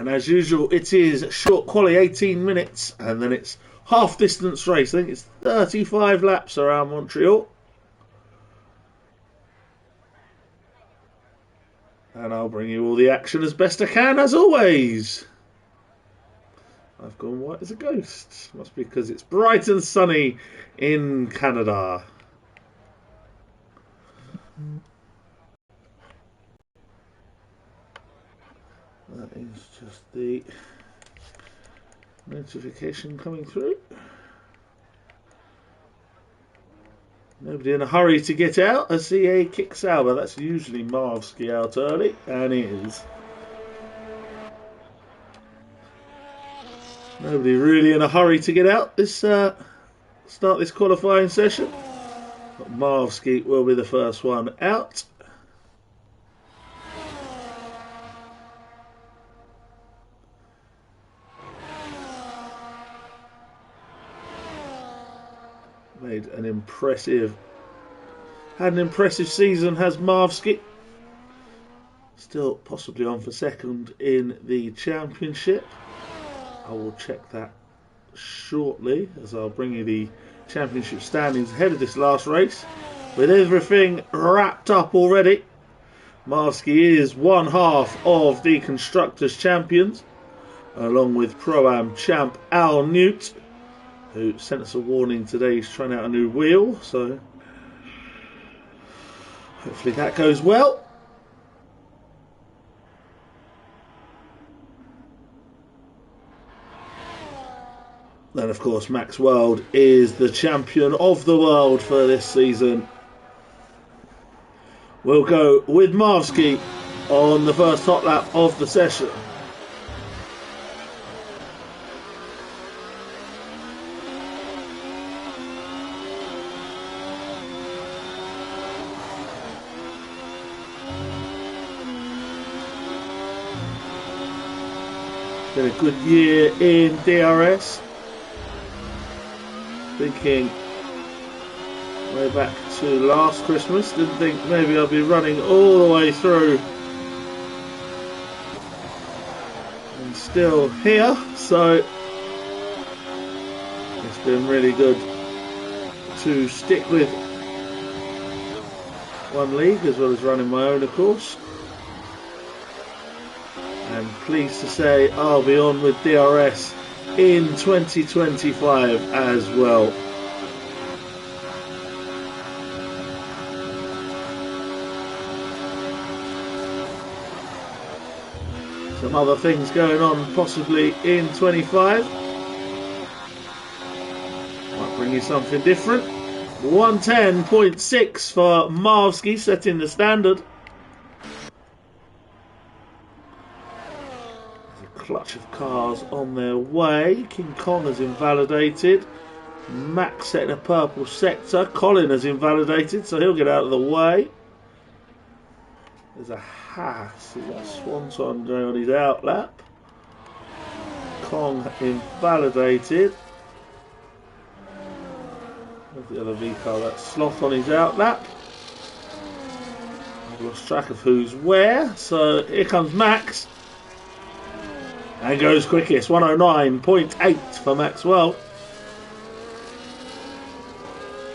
And as usual, it is short quali, 18 minutes, and then it's half distance race. I think it's 35 laps around Montreal. And I'll bring you all the action as best I can, as always. I've gone white as a ghost. Must be because it's bright and sunny in Canada. That is just the notification coming through. Nobody in a hurry to get out as CA kicks out, but that's usually Marvsky out early, and it is. Nobody really in a hurry to get out this start this qualifying session. But Marvsky will be the first one out. Had an impressive season, has Marvsky. Still possibly on for second in the championship. I will check that shortly as I'll bring you the championship standings ahead of this last race. With everything wrapped up already, Marvsky is one half of the Constructors' Champions, along with Pro-Am champ Al Newt, who sent us a warning today. He's trying out a new wheel, so hopefully that goes well. Then, of course, Max World is the champion of the world for this season. We'll go with Marvsky on the first hot lap of the session. Been a good year in DRS. Thinking way back to last Christmas, didn't think maybe I'll be running all the way through, and still here, so it's been really good to stick with one league as well as running my own, of course. And pleased to say I'll be on with DRS in 2025 as well. Some other things going on possibly in 25. Might bring you something different. 110.6 for Marvsky, setting the standard. Clutch of cars on their way. King Kong has invalidated. Max setting a purple sector. Colin has invalidated, so he'll get out of the way. There's a Haas. He's got a Swanson going on his outlap. Kong invalidated. There's the other V car. That's Sloth on his outlap. I've lost track of who's where. So here comes Max. And goes quickest, 109.8 for Maxwell.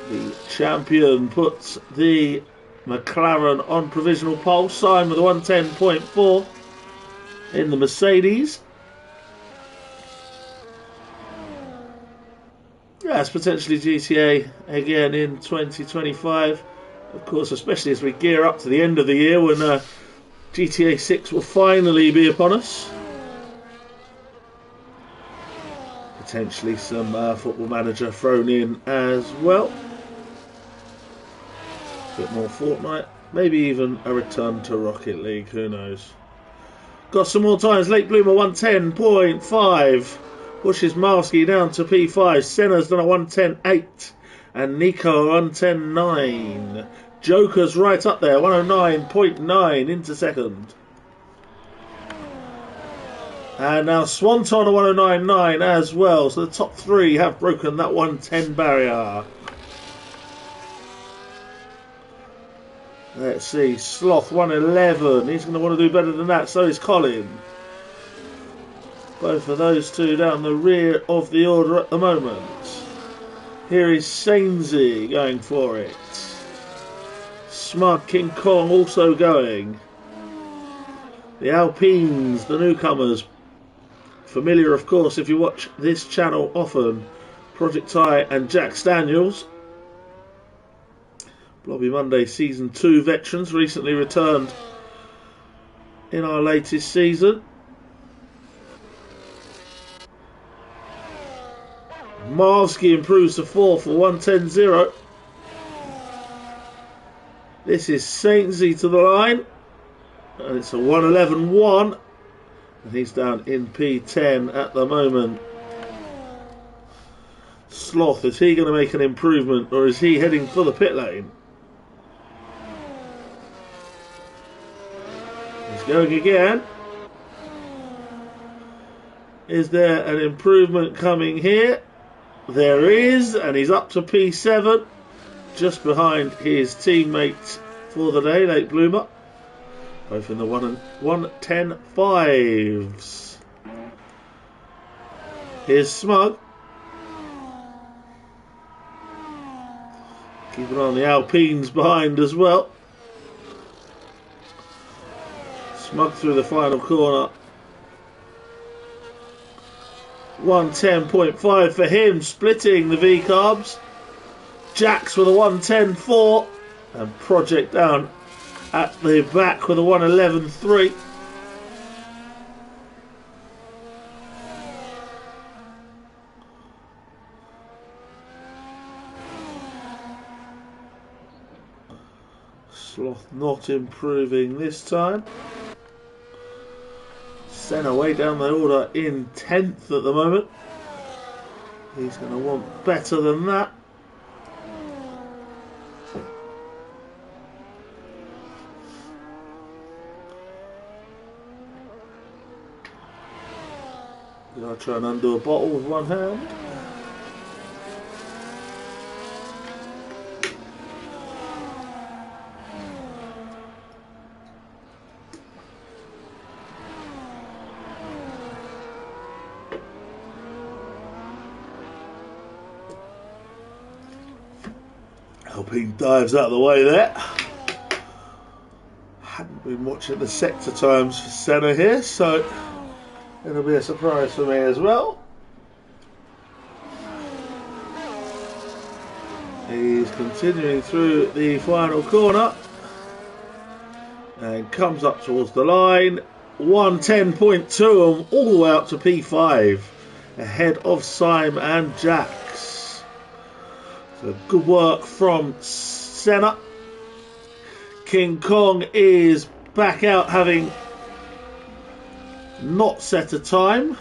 The champion puts the McLaren on provisional pole, signed with a 110.4 in the Mercedes. Yes, potentially GTA again in 2025. Of course, especially as we gear up to the end of the year when GTA 6 will finally be upon us. Potentially some Football Manager thrown in as well. A bit more Fortnite. Maybe even a return to Rocket League. Who knows? Got some more times. Late Bloomer 110.5. Pushes Marvsky down to P5. Senna's done a 110.8. And Nico a 110.9. Joker's right up there. 109.9 into second. And now Swanton a 109.9 as well. So the top three have broken that 110 barrier. Let's see. Sloth 111. He's going to want to do better than that. So is Colin. Both of those two down the rear of the order at the moment. Here is Sainsy going for it. Smug King Kong also going. The Alpines, the newcomers. Familiar, of course, if you watch this channel often. Project Ty and Jack Daniels. Blobby Monday Season 2 veterans recently returned in our latest season. Marsky improves to 4 for 110.0. This is Sainsy to the line. And it's a 111.1. And he's down in P10 at the moment. Sloth, is he going to make an improvement or is he heading for the pit lane? He's going again. Is there an improvement coming here? There is, and he's up to P7, just behind his teammate for the day, Late Bloomer. Both in the 1:10.5s. Here's Smug. Keep an eye on the Alpines behind as well. Smug through the final corner. 1:10.5 for him, splitting the V-carbs. Jax with a 1:10.4 and Project down at the back with a 1:11.3. Sloth not improving this time. Senna way down the order in 10th at the moment. He's going to want better than that. I'll try and undo a bottle with one hand. Alpine dives out of the way there. Hadn't been watching the sector times for Senna here, so it'll be a surprise for me as well. He's continuing through the final corner and comes up towards the line. 1:10.2 and all the way up to P5 ahead of Syme and Jax. So good work from Senna. King Kong is back out having not set a time.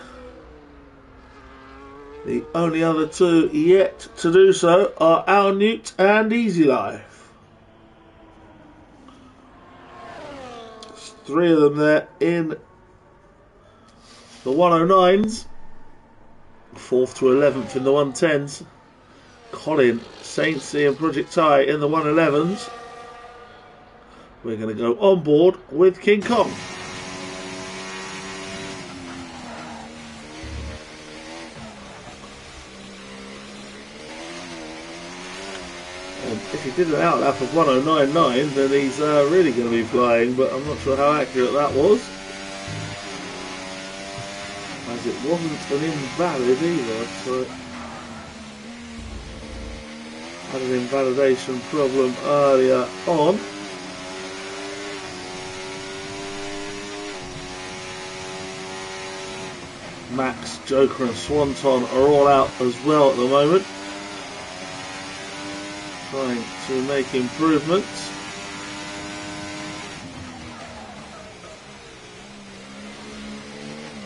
The only other two yet to do so are Al Newt and Easy Life. There's three of them there in the 109s. 4th to 11th in the 110s. Colin, Saintsy and Project Ty in the 111s. We're going to go on board with King Kong. And if he did an outlap of 109.9, then he's really going to be flying, but I'm not sure how accurate that was. As it wasn't an invalid either, so had an invalidation problem earlier on. Max, Joker and Swanton are all out as well at the moment. Trying to make improvements.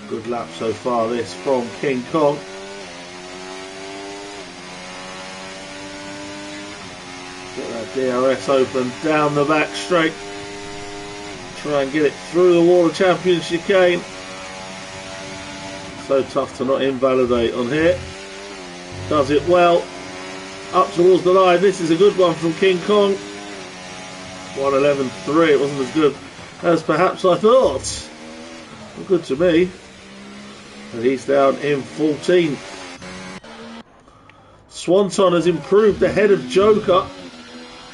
Good lap so far this from King Kong. Get that DRS open down the back straight. Try and get it through the Water Champions chicane. So tough to not invalidate on here. Does it well. Up towards the line. This is a good one from King Kong. 1:11.3. It wasn't as good as perhaps I thought. Well, good to me. And he's down in 14th. Swanton has improved ahead of Joker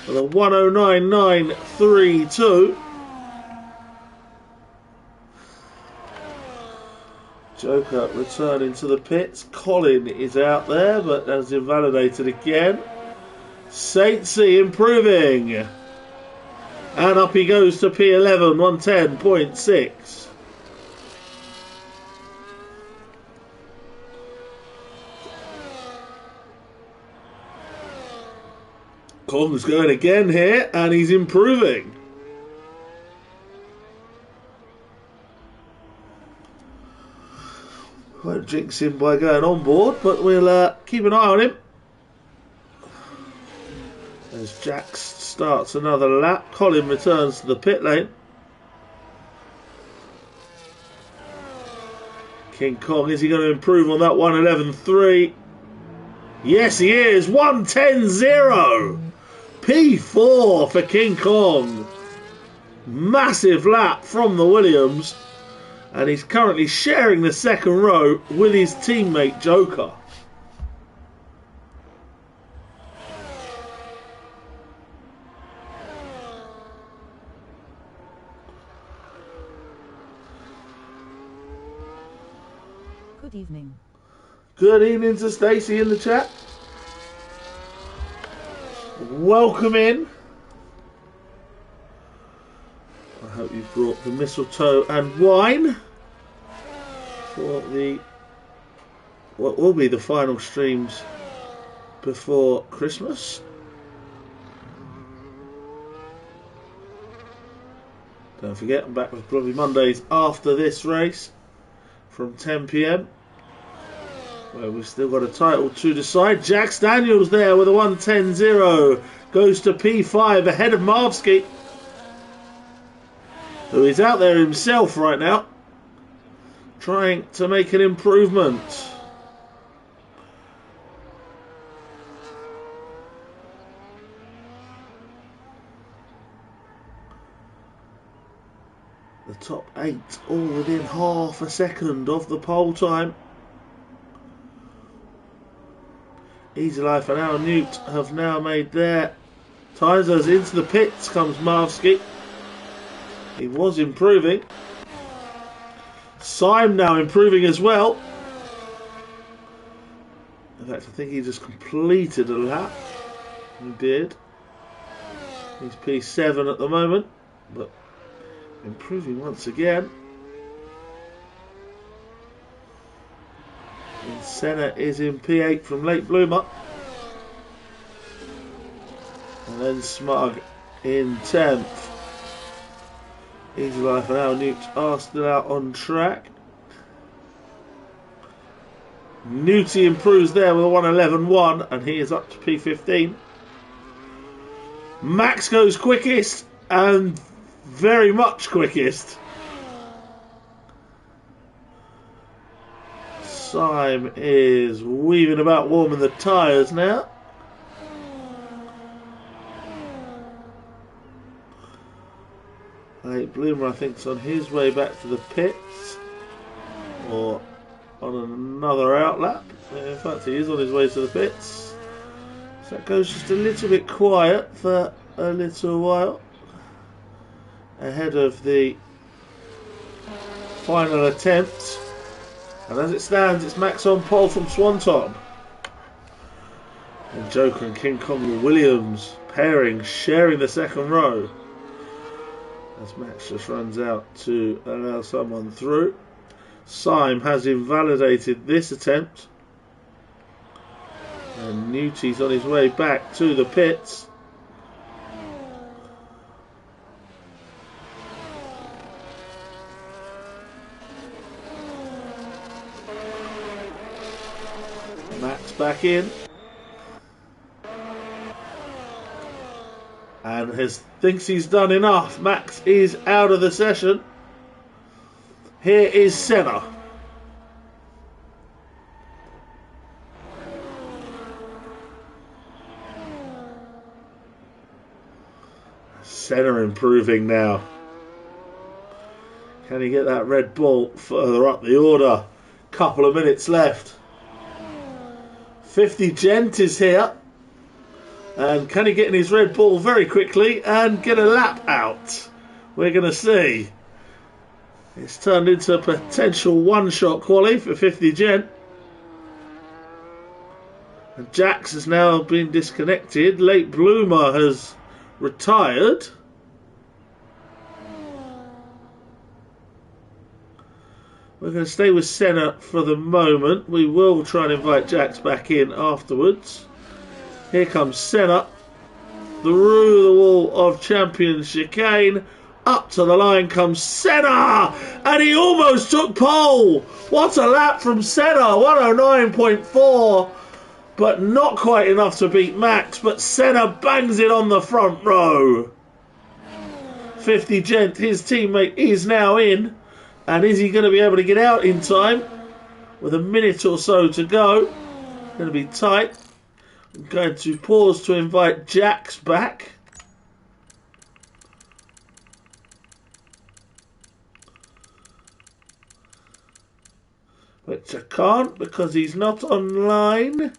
with a 109.932. Joker returning to the pits. Colin is out there, but has invalidated again. Saintsy improving. And up he goes to P11, 110.6. Kong's going again here, and he's improving. Won't jinx him by going on board, but we'll keep an eye on him. As Jax starts another lap, Colin returns to the pit lane. King Kong, is he going to improve on that 111.3? Yes, he is. 110.0. P4 for King Kong. Massive lap from the Williams. And he's currently sharing the second row with his teammate Joker. Good evening. Good evening to Stacey in the chat. Welcome in. I hope you've brought the mistletoe and wine for what will be the final streams before Christmas. Don't forget, I'm back with Bloody Mondays after this race from 10 PM. Well, we've still got a title to decide. Jax Daniels there with a 110.0. Goes to P5 ahead of Marvsky, who is out there himself right now, trying to make an improvement. The top 8 all within half a second of the pole time. Easy Life and Al Newt have now made their times. As into the pits comes Marvsky. He was improving. Syme now improving as well. In fact, I think he just completed a lap. He did. He's P7 at the moment, but improving once again. And Senna is in P8 from Late Bloomer. And then Smug in 10th. Easy Life and Al Newt are still out on track. Newty improves there with a 111.1 and he is up to P15. Max goes quickest and very much quickest. Syme is weaving about warming the tyres now. Late Bloomer, I think, is on his way back to the pits or on another outlap. In fact, he is on his way to the pits. So that goes just a little bit quiet for a little while ahead of the final attempt. And as it stands, it's Max on pole from Swanton. And Joker and King Kong Williams pairing, sharing the second row. As Max just runs out to allow someone through. Syme has invalidated this attempt. And Newty's on his way back to the pits. Max back in. And thinks he's done enough. Max is out of the session. Here is Senna. Senna improving now. Can he get that Red Bull further up the order? Couple of minutes left. 50 Gent is here. And can he get in his Red Bull very quickly and get a lap out? We're going to see. It's turned into a potential one-shot quali for 50 Gent. And Jax has now been disconnected. Late Bloomer has retired. We're going to stay with Senna for the moment. We will try and invite Jax back in afterwards. Here comes Senna. Through the wall of Champion Chicane. Up to the line comes Senna. And he almost took pole. What a lap from Senna. 109.4. But not quite enough to beat Max. But Senna bangs it on the front row. 50 Gent, his teammate, is now in. And is he going to be able to get out in time? With a minute or so to go. Going to be tight. I'm going to pause to invite Jax back. Which I can't because he's not online.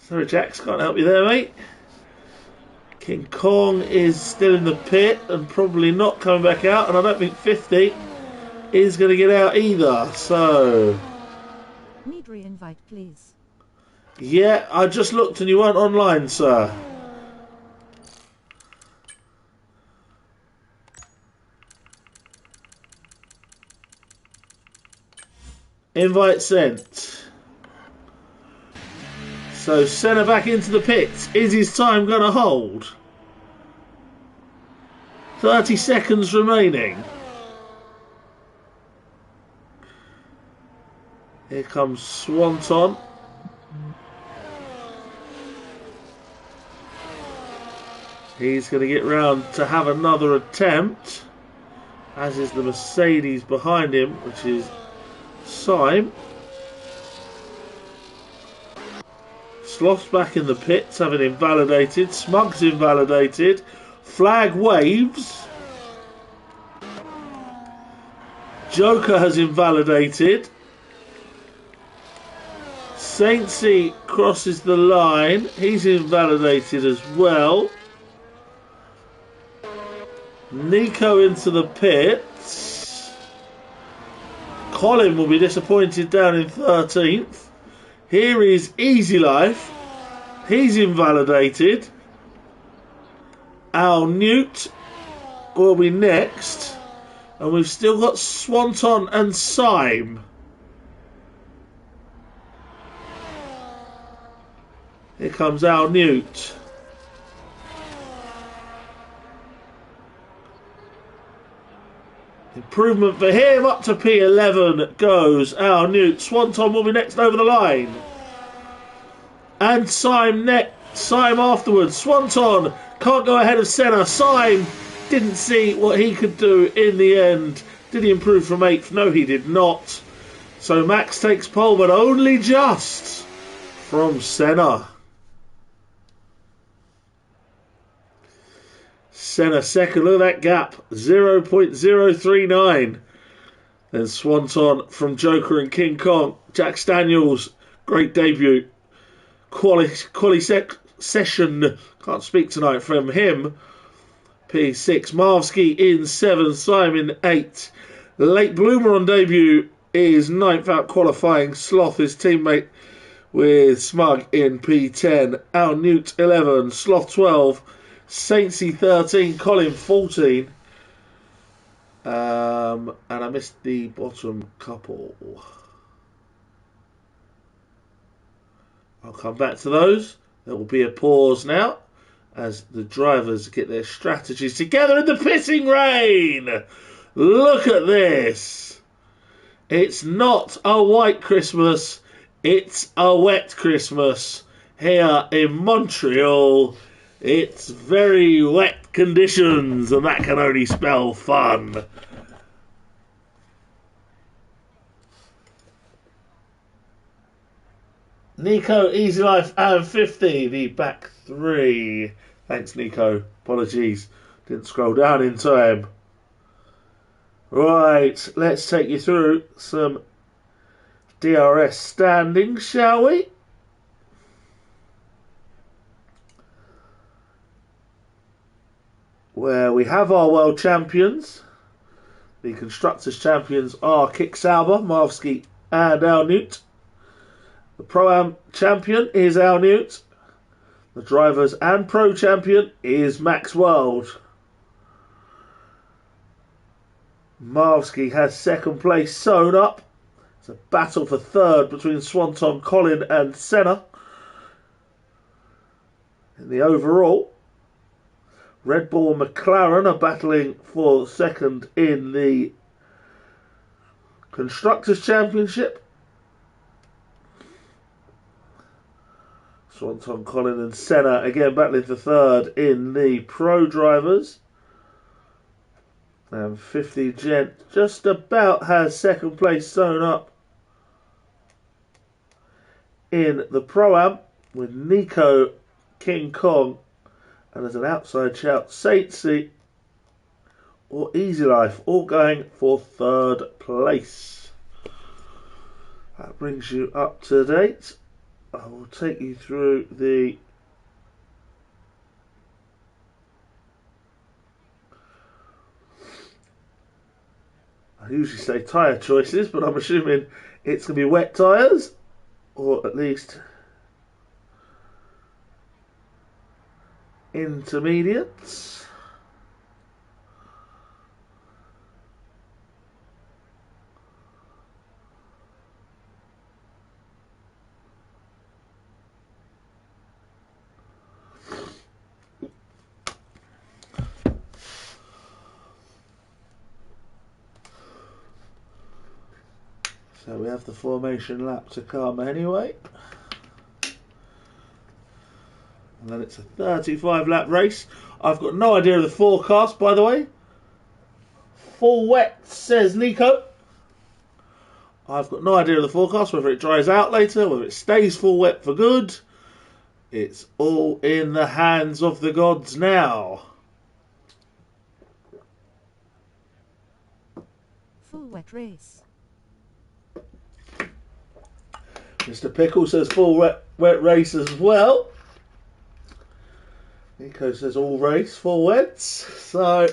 Sorry, Jax, can't help you there, mate. King Kong is still in the pit and probably not coming back out, and I don't think 50 is going to get out either. So, Need re-invite, please. Yeah, I just looked and you weren't online, sir. Invite sent. So Senna back into the pits. Is his time going to hold? 30 seconds remaining. Here comes Swanton. He's going to get round to have another attempt. As is the Mercedes behind him, which is Syme. Sloth's back in the pits, having invalidated. Smug's invalidated. Flag waves. Joker has invalidated. Saintsy crosses the line. He's invalidated as well. Nico into the pits. Colin will be disappointed down in 13th. Here is Easy Life. He's invalidated. Al Newt will be next. And we've still got Swanton and Syme. Here comes Al Newt. Improvement for him. Up to P11 goes Al Newt. Swanton will be next over the line. And Syme next. Syme afterwards. Swanton can't go ahead of Senna. Syme didn't see what he could do in the end. Did he improve from 8th? No, he did not. So Max takes pole, but only just from Senna. Senna second. Look at that gap. 0.039. Then Swanton from Joker and King Kong. Jax Daniels. Great debut. Quali session. Can't speak tonight from him. P6. Marvsky in 7th. Syme in 8th. Late Bloomer on debut is 9th out qualifying. Sloth, his teammate, with Smug in P10. Al Newt 11. Sloth 12. Saintsy 13, Colin 14. And I missed the bottom couple. I'll come back to those. There will be a pause now as the drivers get their strategies together in the pissing rain. Look at this. It's not a white Christmas. It's a wet Christmas here in Montreal. It's very wet conditions, and that can only spell fun. Nico, Easy Life, and 50, the back three. Thanks, Nico. Apologies. Didn't scroll down in time. Right, let's take you through some DRS standings, shall we? Where we have our world champions. The Constructors' champions are Kick Sauber, Marvsky and Al Newt. The Pro-Am champion is Al Newt. The Drivers and Pro champion is Max World. Marvsky has second place sewn up. It's a battle for third between Swanton, Colin and Senna. In the overall, Red Bull and McLaren are battling for second in the Constructors' Championship. Swanton, Colin and Senna again battling for third in the Pro Drivers. And 50 Gent just about has second place sewn up in the Pro-Am with Nico, King Kong, and as an outside shout, Saintsi or Easy Life, all going for third place. That brings you up to date. I will take you through the I usually say tyre choices, but I'm assuming it's going to be wet tyres, or at least intermediates. So we have the formation lap to come anyway. And then it's a 35 lap race. I've got no idea of the forecast, by the way. Full wet, says Nico. I've got no idea of the forecast, whether it dries out later, whether it stays full wet for good. It's all in the hands of the gods now. Full wet race. Mr. Pickle says full wet race as well. Nico says all race, full wets. So,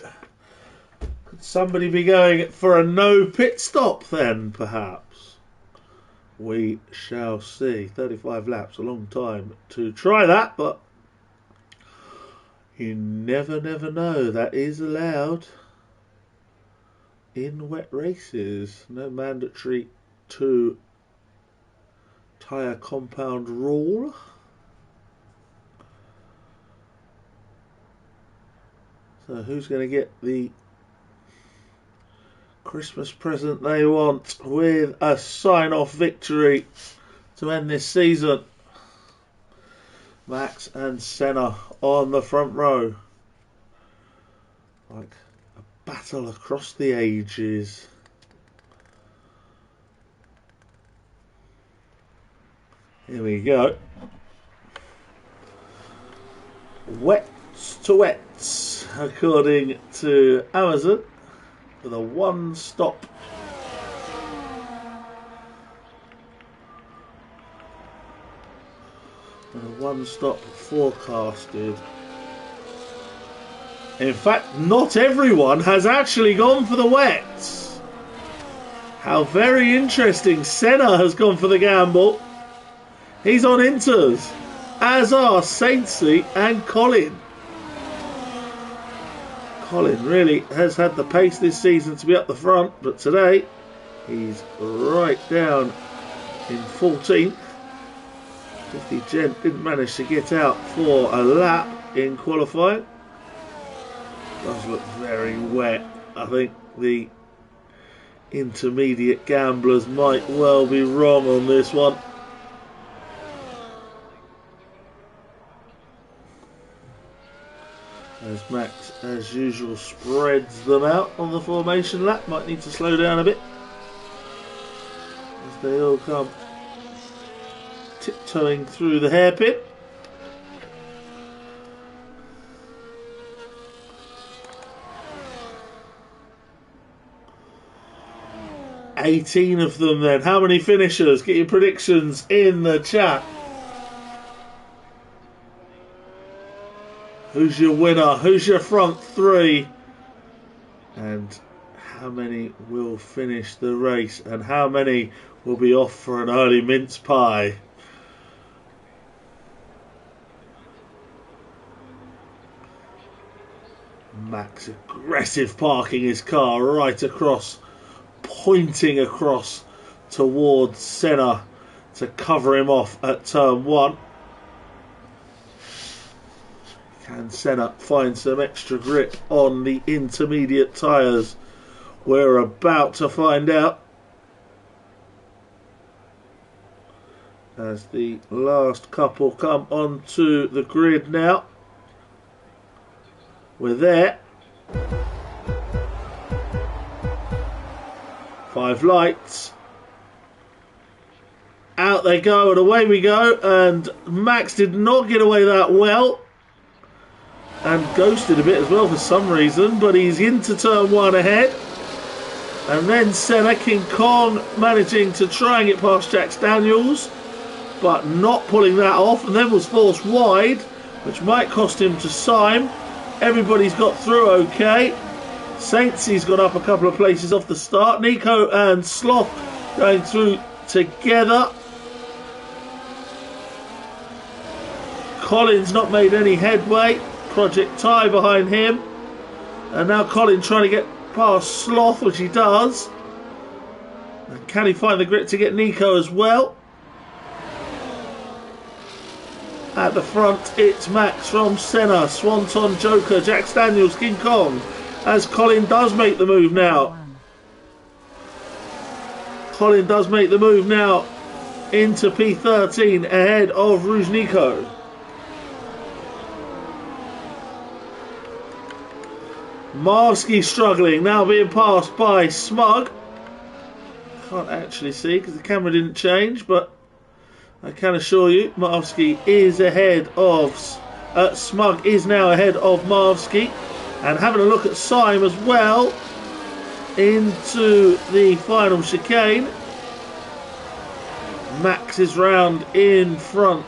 could somebody be going for a no pit stop then, perhaps? We shall see. 35 laps, a long time to try that, but you never know. That is allowed in wet races. No mandatory 2 tyre compound rule. So who's going to get the Christmas present they want with a sign-off victory to end this season? Max and Senna on the front row. Like a battle across the ages. Here we go. Wets to wets, according to Amazon, with a one-stop forecasted. In fact, not everyone has actually gone for the wets. How very interesting. Senna has gone for the gamble. He's on inters, as are Saintsi and Colin. Colin really has had the pace this season to be up the front, but today he's right down in 14th. 50 Gent didn't manage to get out for a lap in qualifying. Does look very wet. I think the intermediate gamblers might well be wrong on this one. As Max, as usual, spreads them out on the formation lap. Might need to slow down a bit as they all come tiptoeing through the hairpin. 18 of them then. How many finishers? Get your predictions in the chat. Who's your winner? Who's your front three? And how many will finish the race? And how many will be off for an early mince pie? Max aggressive parking his car right across, pointing across towards Senna to cover him off at turn 1. Can Senna find some extra grip on the intermediate tyres? We're about to find out. As the last couple come onto the grid now. We're there. 5 lights. Out they go and away we go. And Max did not get away that well. And ghosted a bit as well for some reason. But he's into turn 1 ahead. And then Senna, King Kong managing to try and get past Jax Daniels. But not pulling that off. And then was forced wide. Which might cost him to Syme. Everybody's got through okay. Saintsy's got up a couple of places off the start. Nico and Sloth going through together. Colin's not made any headway. Project Ty behind him. And now Colin trying to get past Sloth, which he does. And can he find the grip to get Nico as well? At the front, it's Max from Senna, Swanton, Joker, Jax Daniels, King Kong, as Colin does make the move now. Colin does make the move now into P13 ahead of Rouge Nico. Marsky struggling, now being passed by Smug. Can't actually see because the camera didn't change, but I can assure you, Marvsky is ahead of... Smug is now ahead of Marvsky. And having a look at Syme as well. Into the final chicane. Max is round in front.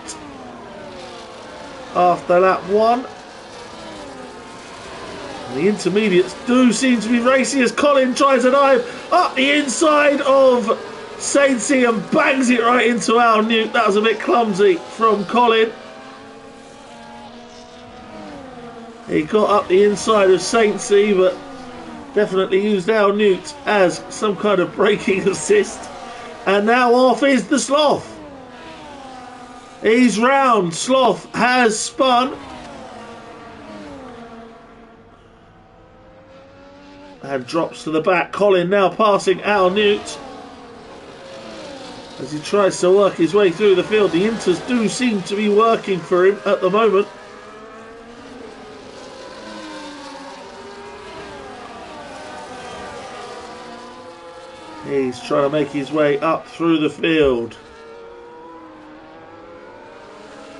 After lap 1. The intermediates do seem to be racing as Colin tries to dive up the inside of Saintsy and bangs it right into Al Newt. That was a bit clumsy from Colin. He got up the inside of Saintsy, but definitely used Al Newt as some kind of braking assist. And now off is the Sloth. He's round. Sloth has spun. And drops to the back. Colin now passing Al Newt. As he tries to work his way through the field. The Inters do seem to be working for him at the moment. He's trying to make his way up through the field.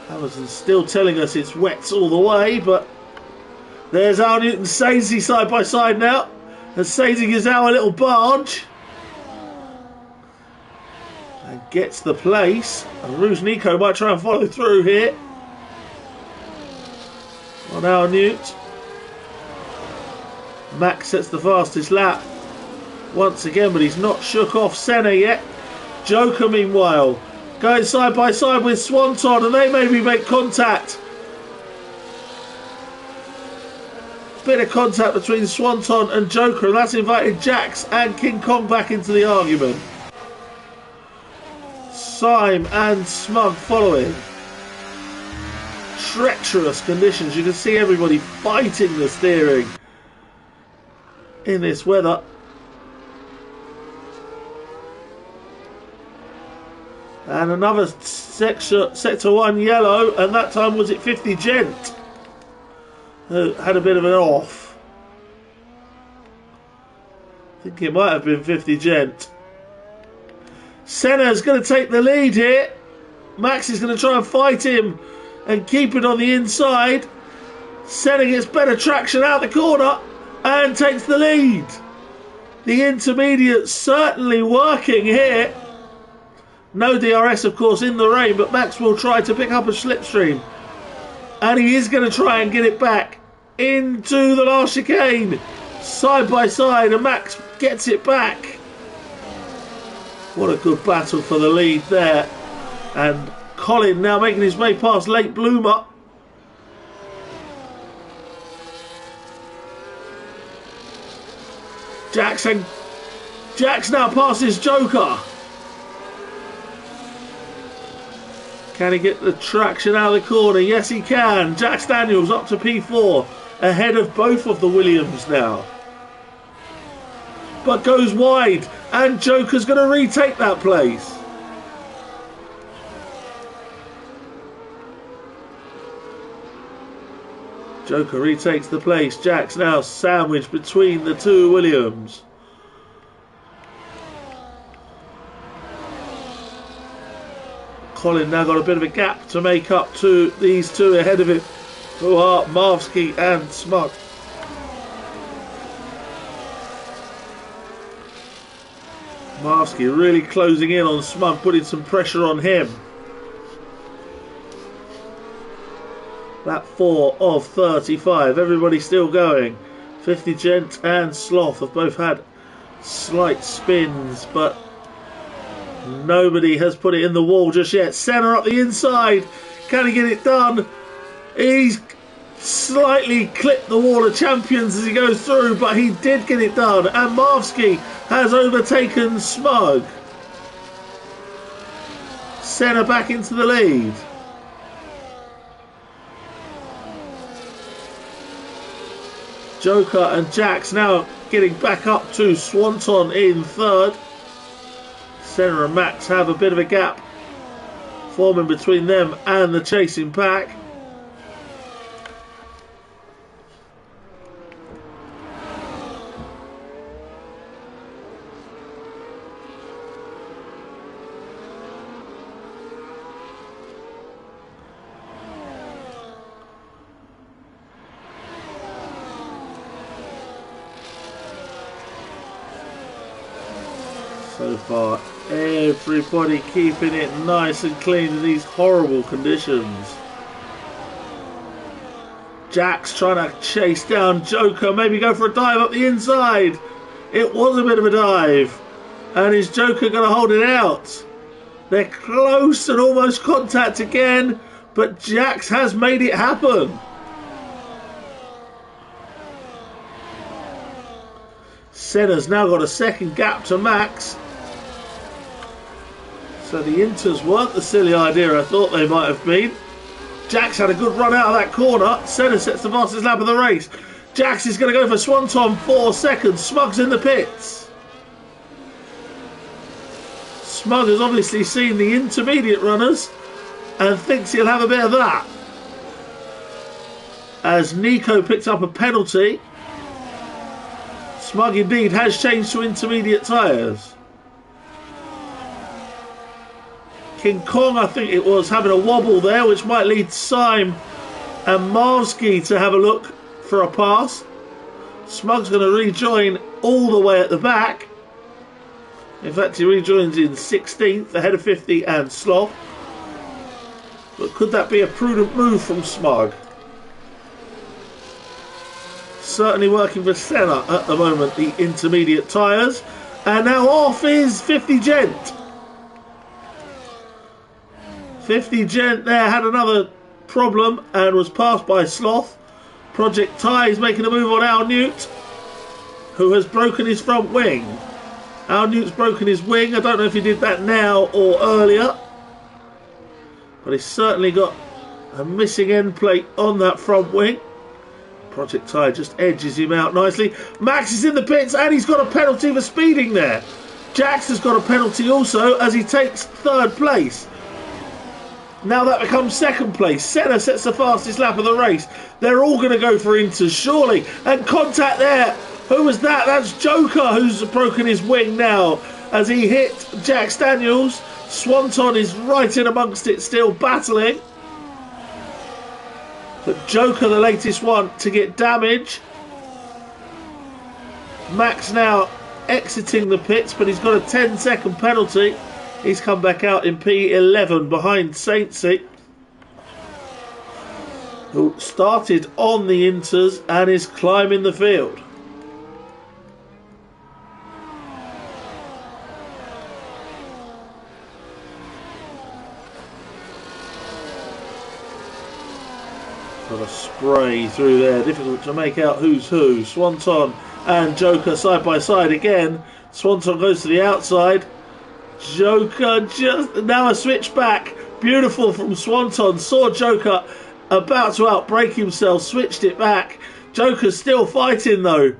Amazon's still telling us it's wets all the way, but there's Al Newt and Sainzy side by side now. And Sainzy gives Al a little barge. And gets the place. And Rouge Nico might try and follow through here. On Al Newt. Max sets the fastest lap once again, but he's not shook off Senna yet. Joker, meanwhile, going side by side with Swanton, and they maybe make contact. Bit of contact between Swanton and Joker, and that's invited Jax and King Kong back into the argument. Syme and Smug following. Treacherous conditions. You can see everybody fighting the steering in this weather. And another sector 1 yellow, and that time was it 50 Gent who had a bit of an off. I think it might have been 50 Gent. Senna's going to take the lead here. Max is going to try and fight him and keep it on the inside. Senna gets better traction out the corner and takes the lead. The intermediate certainly working here. No DRS, of course, in the rain, but Max will try to pick up a slipstream. And he is going to try and get it back into the last chicane. Side by side, and Max gets it back. What a good battle for the lead there. And Colin now making his way past Late Bloomer. Jax now passes Joker. Can he get the traction out of the corner? Yes, he can. Jax Daniels up to P4, ahead of both of the Williams now. But goes wide, and Joker's going to retake that place. Joker retakes the place. Jax now sandwiched between the two Williams. Colin now got a bit of a gap to make up to these two ahead of him, who are Marvsky and Smug. Marvsky really closing in on Smug, putting some pressure on him. Lap 4 of 35. Everybody still going. 50 Gent and Sloth have both had slight spins, but nobody has put it in the wall just yet. Senna up the inside. Can he get it done? He's slightly clipped the wall of champions as he goes through, but he did get it done. And Marvsky has overtaken Smug. Senna back into the lead. Joker and Jax now getting back up to Swanton in third. Senna and Max have a bit of a gap forming between them and the chasing pack. So far, everybody keeping it nice and clean in these horrible conditions. Jax trying to chase down Joker, maybe go for a dive up the inside. It was a bit of a dive. And is Joker going to hold it out? They're close and almost contact again, but Jax has made it happen. Senna's now got a second gap to Max. So the Inters weren't the silly idea I thought they might have been. Jax had a good run out of that corner. Senna sets the fastest lap of the race. Jax is going to go for Swanton 4 seconds. Smug's in the pits. Smug has obviously seen the intermediate runners and thinks he'll have a bit of that. As Nico picks up a penalty. Smug indeed has changed to intermediate tyres. King Kong, I think it was, having a wobble there, which might lead Syme and Marvsky to have a look for a pass. Smug's going to rejoin all the way at the back. In fact, he rejoins in 16th, ahead of 50 and Sloth. But could that be a prudent move from Smug? Certainly working for Senna at the moment, the intermediate tyres. And now off is 50 Gent. 50 Gent there had another problem and was passed by Sloth. Project Ty is making a move on Al Newt, who has broken his front wing. Al Newt's broken his wing. I don't know if he did that now or earlier, but he's certainly got a missing end plate on that front wing. Project Ty just edges him out nicely. Max is in the pits and he's got a penalty for speeding there. Jax has got a penalty also as he takes third place. Now that becomes second place. Senna sets the fastest lap of the race. They're all going to go for Inters, surely. And contact there. Who was that? That's Joker, who's broken his wing now as he hit Jax Daniels. Swanton is right in amongst it, still battling. But Joker, the latest one to get damage. Max now exiting the pits, but he's got a 10-second penalty. He's come back out in P11 behind Saintsy, who started on the inters and is climbing the field. Got a spray through there, difficult to make out who's who. Swanton and Joker side by side again. Swanton goes to the outside. Joker just now a switch back. Beautiful from Swanton. Saw Joker about to outbrake himself, switched it back. Joker's still fighting though.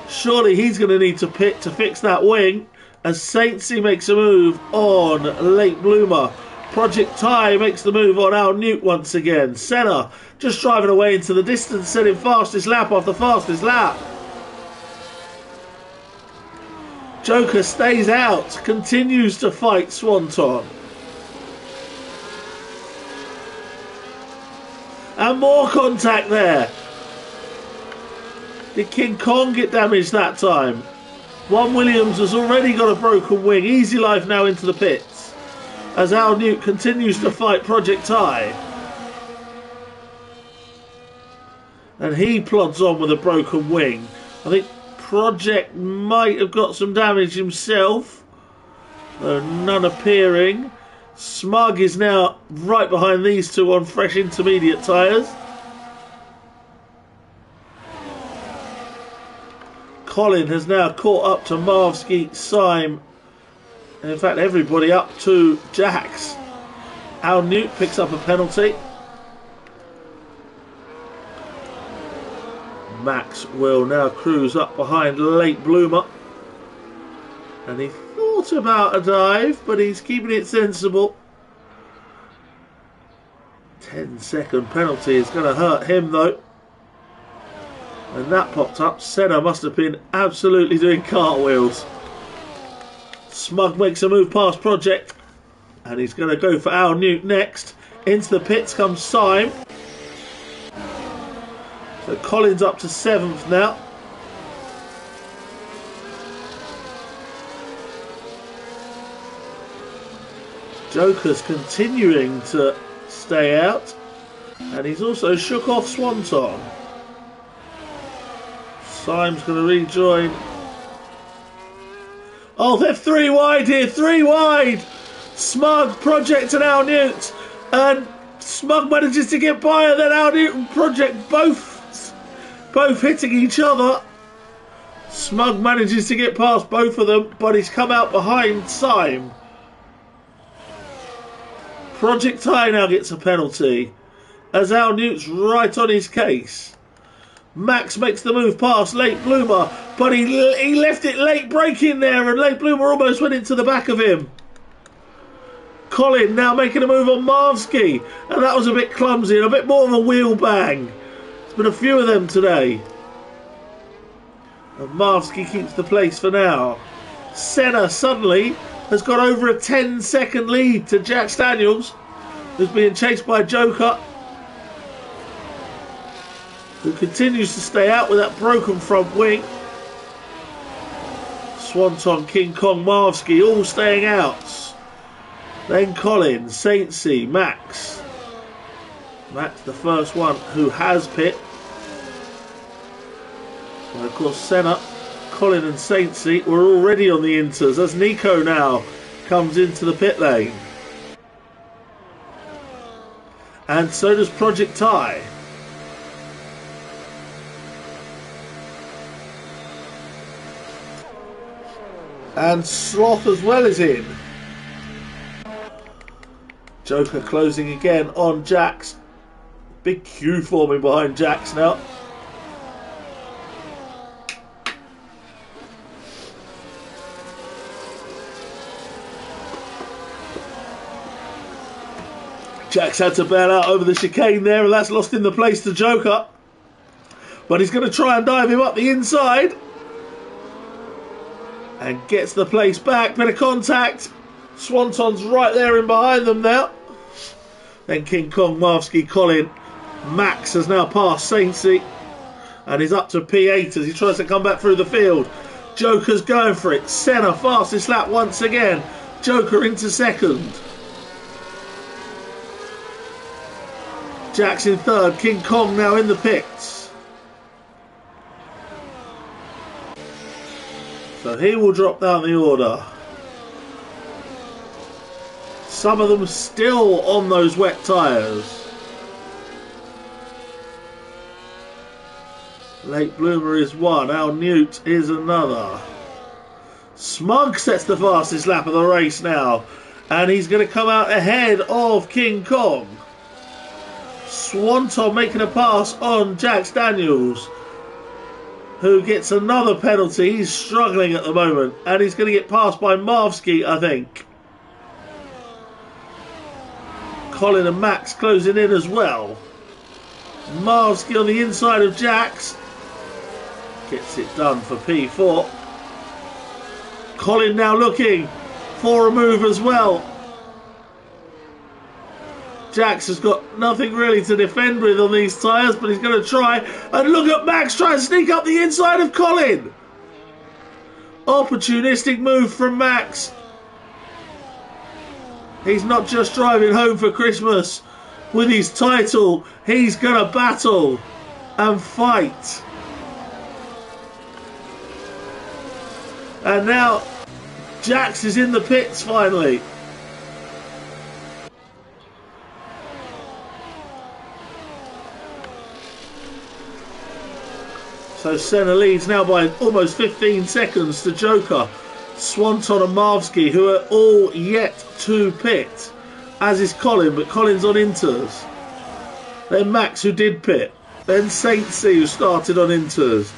Surely he's going to need to pit to fix that wing as Saintsy makes a move on Late Bloomer. Project Ty makes the move on Al Newt once again. Senna just driving away into the distance, setting fastest lap after fastest lap. Joker stays out, continues to fight Swanton. And more contact there. Did King Kong get damaged that time? One Williams has already got a broken wing. Easy life now into the pits as Al Newt continues to fight Project Ty. And he plods on with a broken wing. I think Project might have got some damage himself, though none appearing. Smug is now right behind these two on fresh intermediate tyres. Colin has now caught up to Marvsky, Syme, and in fact everybody up to Jax. Al Newt picks up a penalty. Max will now cruise up behind Late Bloomer. And he thought about a dive, but he's keeping it sensible. 10-second penalty is going to hurt him though. And that popped up. Senna must have been absolutely doing cartwheels. Smug makes a move past Project. And he's going to go for Al Newt next. Into the pits comes Syme. So Colin's up to 7th now. Joker's continuing to stay out. And he's also shook off Swanton. Syme's going to rejoin. Oh, they're 3 wide here. 3 wide. Smug, Project and Al Newt. And Smug manages to get by, and then Al Newt and Project both hitting each other. Smug manages to get past both of them, but he's come out behind Syme. Project Ty now gets a penalty as Al Newt's right on his case. Max makes the move past Late Bloomer, but he left it late braking there, and Late Bloomer almost went into the back of him. Colin now making a move on Marvsky, and that was a bit clumsy and a bit more of a wheel bang. There's been a few of them today. And Marvsky keeps the place for now. Senna suddenly has got over a 10-second lead to Jax Daniels, who's being chased by Joker, who continues to stay out with that broken front wing. Swanton, King Kong, Marvsky all staying out. Then Colin, Saintsy, Max. Max the first one who has pit. And of course Senna, Colin and Saintsy were already on the inters as Nico now comes into the pit lane. And so does Project Ty. And Sloth as well is in. Joker closing again on Jax. Big queue forming behind Jax now. Jax had to bail out over the chicane there, and that's lost in the place to Joker. But he's going to try and dive him up the inside. And gets the place back. Bit of contact. Swanton's right there in behind them now. Then King Kong, Marvsky, Colin. Max has now passed Saintsy. And he's up to P8 as he tries to come back through the field. Joker's going for it. Senna, fastest lap once again. Joker into second. Jack's in third. King Kong now in the pits. So he will drop down the order. Some of them still on those wet tyres. Late Bloomer is one. Al Newt is another. Smug sets the fastest lap of the race now. And he's going to come out ahead of King Kong. Swanton making a pass on Jax Daniels, who gets another penalty. He's struggling at the moment. And he's going to get passed by Marvsky, I think. Colin and Max closing in as well. Marvsky on the inside of Jax. Gets it done for P4. Colin now looking for a move as well. Jax has got nothing really to defend with on these tyres, but he's going to try. And look at Max trying to sneak up the inside of Colin. Opportunistic move from Max. He's not just driving home for Christmas with his title. He's going to battle and fight. And now Jax is in the pits finally. So Senna leads now by almost 15 seconds to Joker, Swanton and Marvsky, who are all yet to pit, as is Colin, but Colin's on inters. Then Max, who did pit. Then Saint C, who started on inters.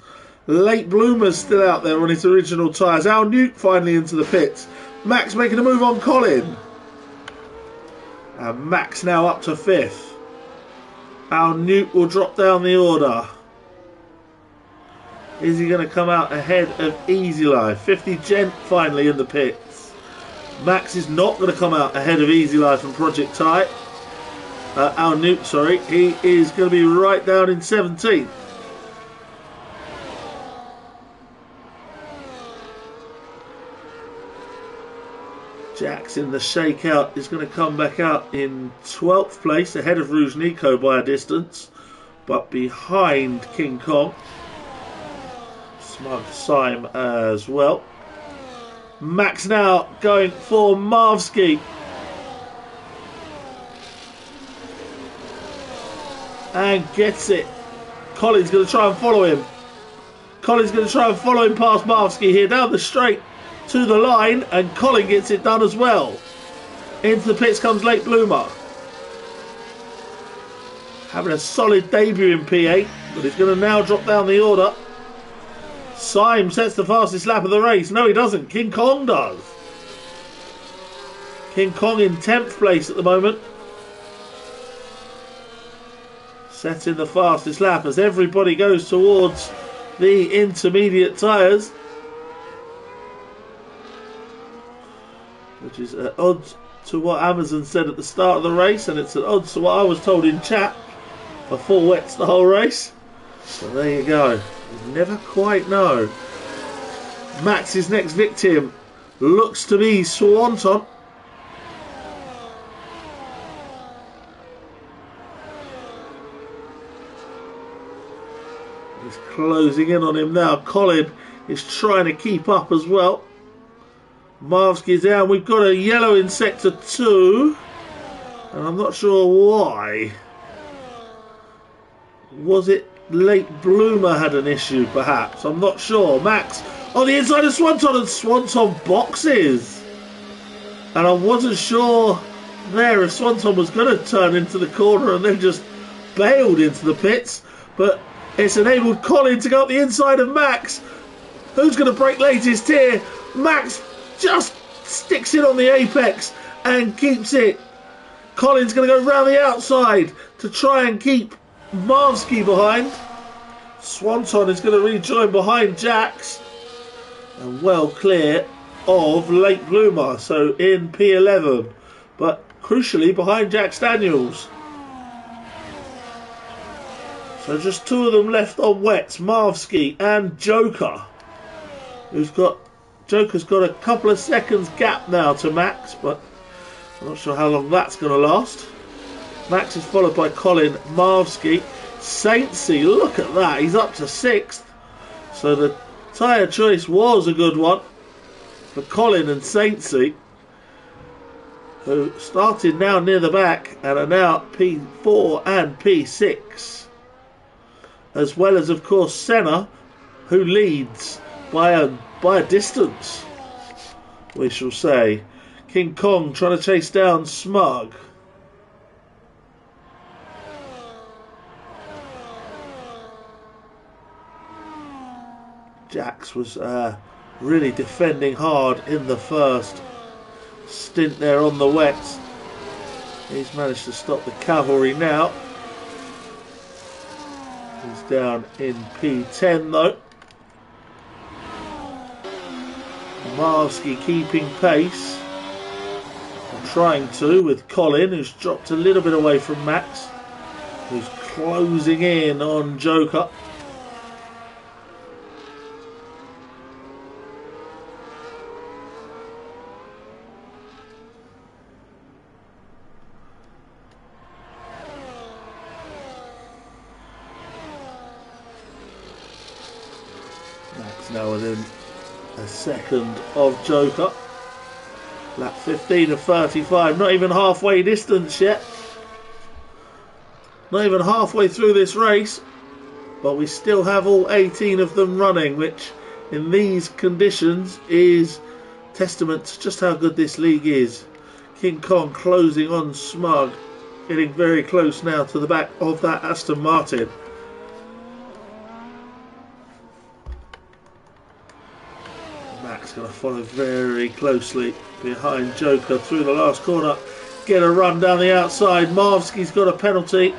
Late Bloomer's still out there on his original tyres. Al Newt finally into the pits. Max making a move on Colin. And Max now up to 5th. Al Newt will drop down the order. Is he going to come out ahead of Easy Life? 50 Gent finally in the pits. Max is not going to come out ahead of Easy Life and Project Type. Al Newt, sorry. He is going to be right down in 17th. Jax in the shakeout is going to come back out in 12th place, ahead of Rouge Nico by a distance, but behind King Kong. Smug Sime as well. Max now going for Marvsky. And gets it. Colin's going to try and follow him. Colin's going to try and follow him past Marvsky here down the straight to the line, and Colin gets it done as well. Into the pits comes Late Bloomer. Having a solid debut in P8, but he's going to now drop down the order. Syme sets the fastest lap of the race. No, he doesn't. King Kong does. King Kong in 10th place at the moment. Setting the fastest lap as everybody goes towards the intermediate tyres, which is at odds to what Amazon said at the start of the race, and it's at odds to what I was told in chat for full wets the whole race. So there you go. You never quite know. Max's next victim looks to be Swanton. He's closing in on him now. Colin is trying to keep up as well. Marvsky's down. We've got a yellow in sector 2, and I'm not sure why. Was it Late Bloomer had an issue, perhaps? I'm not sure. Max on the inside of Swanton, and Swanton boxes. And I wasn't sure there if Swanton was going to turn into the corner and then just bailed into the pits. But it's enabled Colin to go up the inside of Max. Who's going to break latest here? Max just sticks it on the apex and keeps it. Colin's going to go round the outside to try and keep Marvsky behind. Swanton is going to rejoin behind Jax, and well clear of Late Bloomer, so in P11, but crucially behind Jax Daniels. So just two of them left on wets, Marvsky and Joker. Joker's got a couple of seconds gap now to Max, but I'm not sure how long that's going to last. Max is followed by Colin, Marvsky, Saintsy. Look at that, he's up to 6th. So the tyre choice was a good one for Colin and Saintsy, who started now near the back and are now P4 and P6. As well as, of course, Senna, who leads by a distance, we shall say. King Kong trying to chase down Smug. Jax was really defending hard in the first stint there on the wets. He's managed to stop the cavalry now. He's down in P10 though. Marvsky keeping pace, or trying to, with Colin, who's dropped a little bit away from Max, who's closing in on Joker. Max now within a second of Joker. Lap 15 of 35, not even halfway distance yet. Not even halfway through this race, but we still have all 18 of them running, which in these conditions is testament to just how good this league is. King Kong closing on Smug, getting very close now to the back of that Aston Martin. Max going to follow very closely behind Joker through the last corner. Get a run down the outside. Marvsky's got a penalty,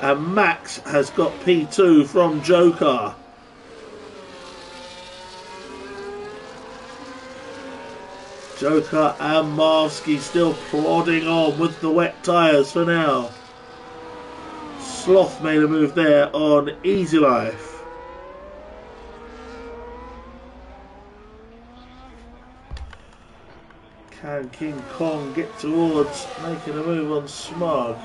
and Max has got P2 from Joker. Joker and Marvsky still plodding on with the wet tyres for now. Sloth made a move there on Easy Life. Can King Kong get towards making a move on Smug?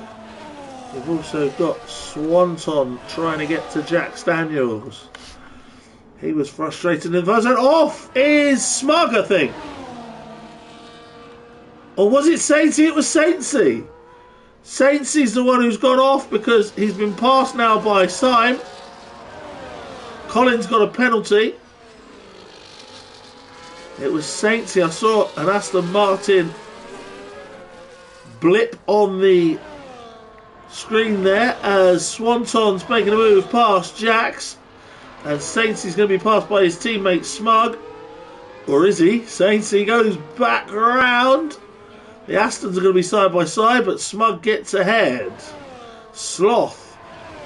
We've also got Swanton trying to get to Jax Daniels. He was frustrated in the first. Off is Smug, I think. Or was it Saintsy? It was Saintsy. Saintsy's the one who's gone off because he's been passed now by Syme. Colin's got a penalty. It was Saintsy. I saw an Aston Martin blip on the screen there as Swanton's making a move past Jax, and Saintsy's going to be passed by his teammate Smug. Or is he? Saintsy goes back round. The Astons are going to be side by side, but Smug gets ahead. Sloth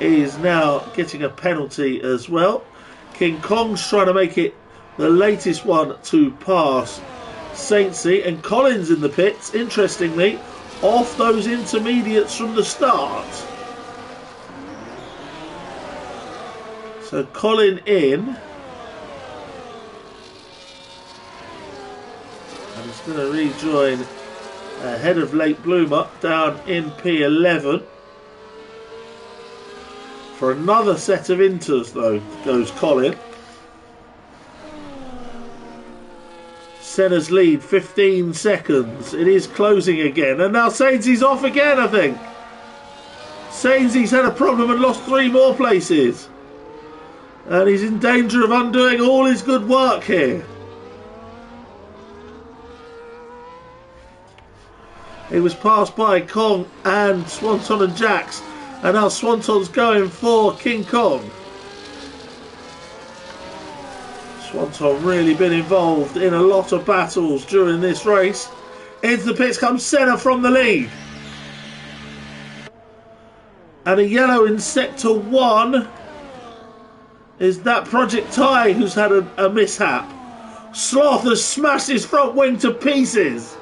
is now getting a penalty as well. King Kong's trying to make it the latest one to pass Saintsy, and Collins in the pits, interestingly, off those intermediates from the start. So Colin in, and he's going to rejoin ahead of late bloomer down in P11. For another set of inters though goes Colin. Senna's lead 15 seconds. It is closing again, and now Saintsy's off again, I think. Saintsy's had a problem and lost 3 more places, and he's in danger of undoing all his good work here. He was passed by Kong and Swanton and Jax, and now Swanton's going for King Kong. Swanton really been involved in a lot of battles during this race. Into the pits comes Senna from the lead. And a yellow in sector 1 is that Project Ty, who's had a mishap. Sloth has smashed his front wing to pieces.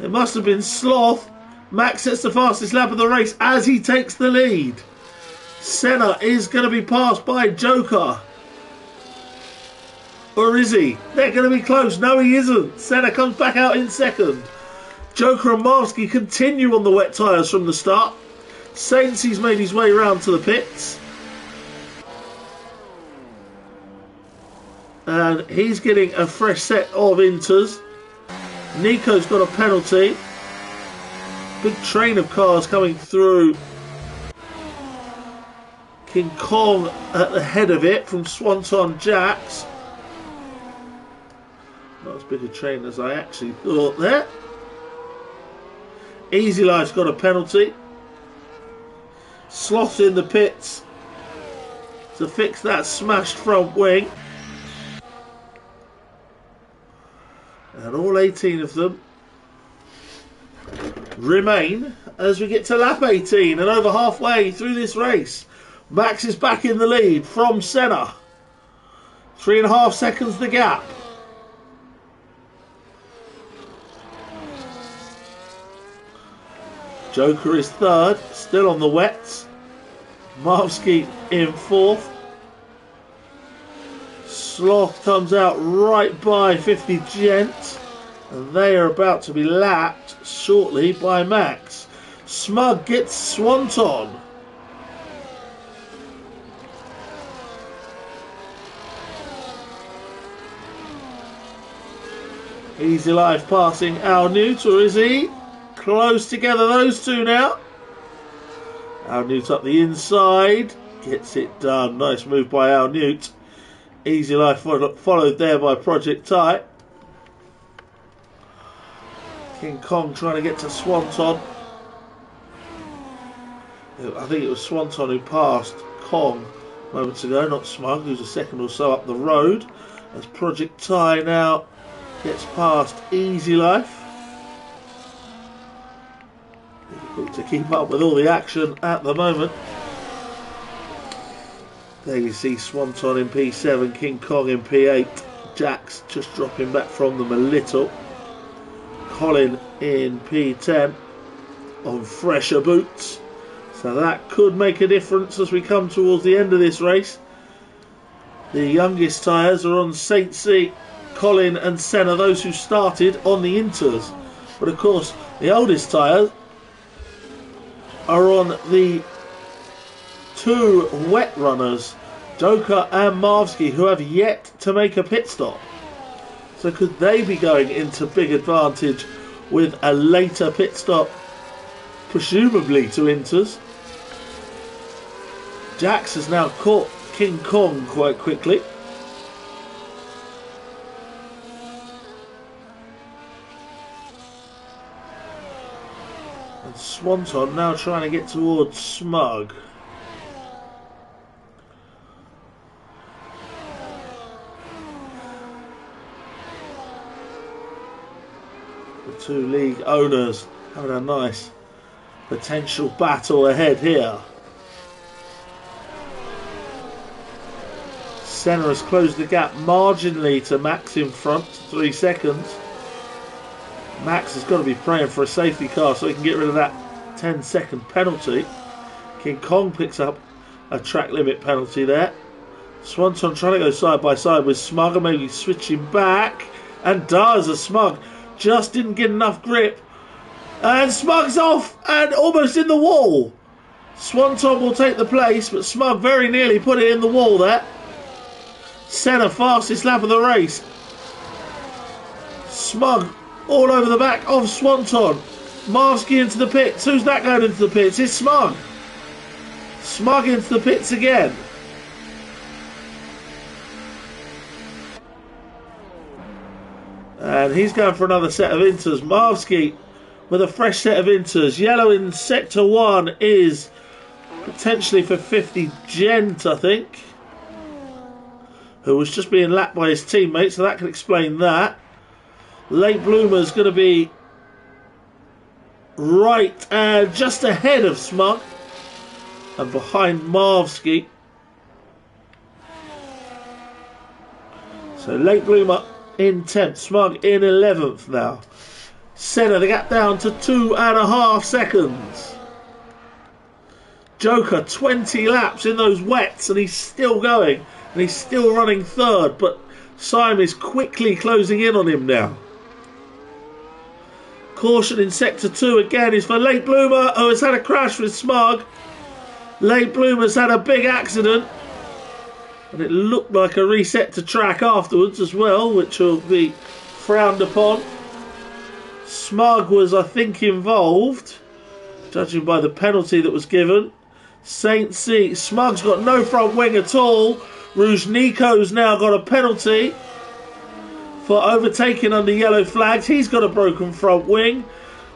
It must have been Sloth Max sets the fastest lap of the race as he takes the lead. Senna is going to be passed by Joker. Or is he? They're going to be close. No, he isn't. Senna comes back out in second. Joker and Marvsky continue on the wet tyres from the start. Sainz, he's made his way round to the pits. And he's getting a fresh set of inters. Nico's got a penalty. Big train of cars coming through. King Kong at the head of it from Swanton Jacks. Not as big a train as I actually thought there. Easy Life's got a penalty. Sloth in the pits to fix that smashed front wing. And all 18 of them remain as we get to lap 18 and over halfway through this race. Max is back in the lead from Senna. 3.5 seconds the gap. Joker is third, still on the wets. Marvsky in fourth. Sloth comes out right by 50 Gent, and they are about to be lapped shortly by Max. Smug gets Swanton. Easy Life passing Al Newt, or is he? Close together those two now. Al Newt up the inside, gets it done. Nice move by Al Newt. Easy Life followed there by Project Tie. King Kong trying to get to Swanton. I think it was Swanton who passed Kong moments ago, not Smug, who's a second or so up the road. As Project Tie now gets past Easy Life. Difficult to keep up with all the action at the moment. There you see Swanton in P7, King Kong in P8. Jax just dropping back from them a little. Colin in P10 on fresher boots. So that could make a difference as we come towards the end of this race. The youngest tyres are on Saint C, Colin and Senna, those who started on the Inters. But of course, the oldest tyres are on the two wet runners, Joker and Marvsky, who have yet to make a pit stop. So could they be going into big advantage with a later pit stop, presumably to Inters? Jax has now caught King Kong quite quickly. And Swanton now trying to get towards Smug. The two league owners having a nice potential battle ahead here. Senna has closed the gap marginally to Max in front, 3 seconds. Max has got to be praying for a safety car so he can get rid of that 10-second penalty. King Kong picks up a track limit penalty there. Swanton trying to go side by side with Smug and maybe switching back. And does, as Smug just didn't get enough grip. And Smug's off and almost in the wall. Swanton will take the place, but Smug very nearly put it in the wall there. Senna fastest lap of the race. Smug all over the back of Swanton. Marvsky into the pits. Who's that going into the pits? It's Smug. Smug into the pits again. And he's going for another set of inters. Marvsky with a fresh set of inters. Yellow in sector 1 is potentially for 50 Gent, I think, who was just being lapped by his teammate, so that can explain that. Late Bloomer's going to be right and just ahead of Smug and behind Marvsky. So Late Bloomer in 10th, Smug in 11th now. Senna, the gap down to 2.5 seconds. Joker, 20 laps in those wets, and he's still going, and he's still running third, but Syme is quickly closing in on him now. Caution in sector 2 again is for Late Bloomer, who has had a crash with Smug. Late Bloomer's had a big accident, and it looked like a reset to track afterwards as well, which will be frowned upon. Smug was, I think, involved, judging by the penalty that was given. Saint C. Smug's got no front wing at all. Rouge Nico's now got a penalty for overtaking under yellow flags. He's got a broken front wing.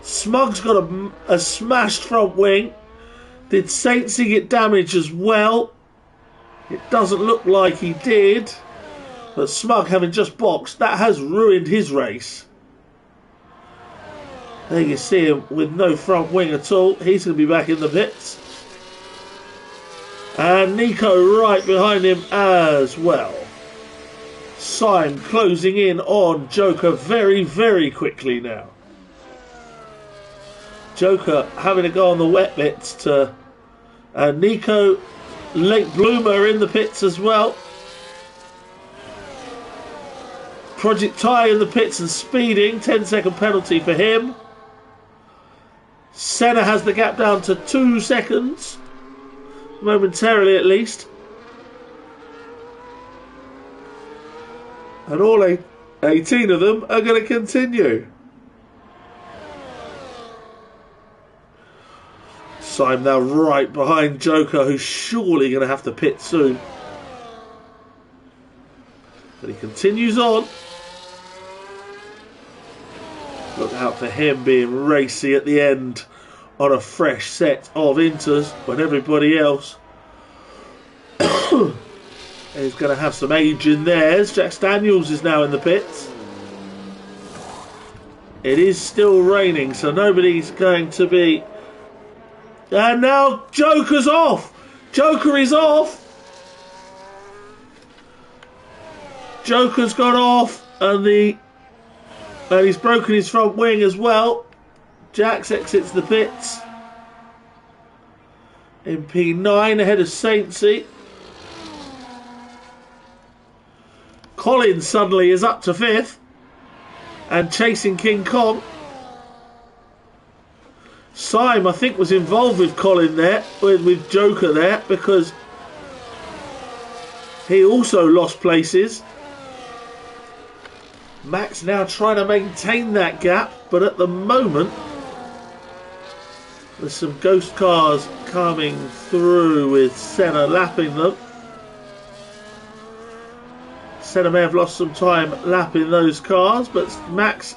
Smug's got a smashed front wing. Did Saint C get damaged as well? It doesn't look like he did. But Smug, having just boxed, that has ruined his race. There you see him with no front wing at all. He's going to be back in the pits. And Nico right behind him as well. Syme closing in on Joker very, very quickly now. Joker having to go on the wet bits to Nico. Late Bloomer in the pits as well. Project Ty in the pits and speeding. 10-second penalty for him. Senna has the gap down to 2 seconds. Momentarily at least. And all 18 of them are going to continue. Syme now right behind Joker, who's surely going to have to pit soon. But he continues on. Look out for him being racy at the end on a fresh set of inters when everybody else is going to have some age in theirs. Jack Daniels is now in the pits. It is still raining, so nobody's going to be... And now Joker's off! Joker is off! Joker's gone off, and he's broken his front wing as well. Jax exits the pits in P9 ahead of Saintsy. Colin suddenly is up to 5th and chasing King Kong. Syme, I think, was involved with Colin there, with Joker there, because he also lost places. Max now trying to maintain that gap, but at the moment there's some ghost cars coming through with Senna lapping them. Senna may have lost some time lapping those cars, but Max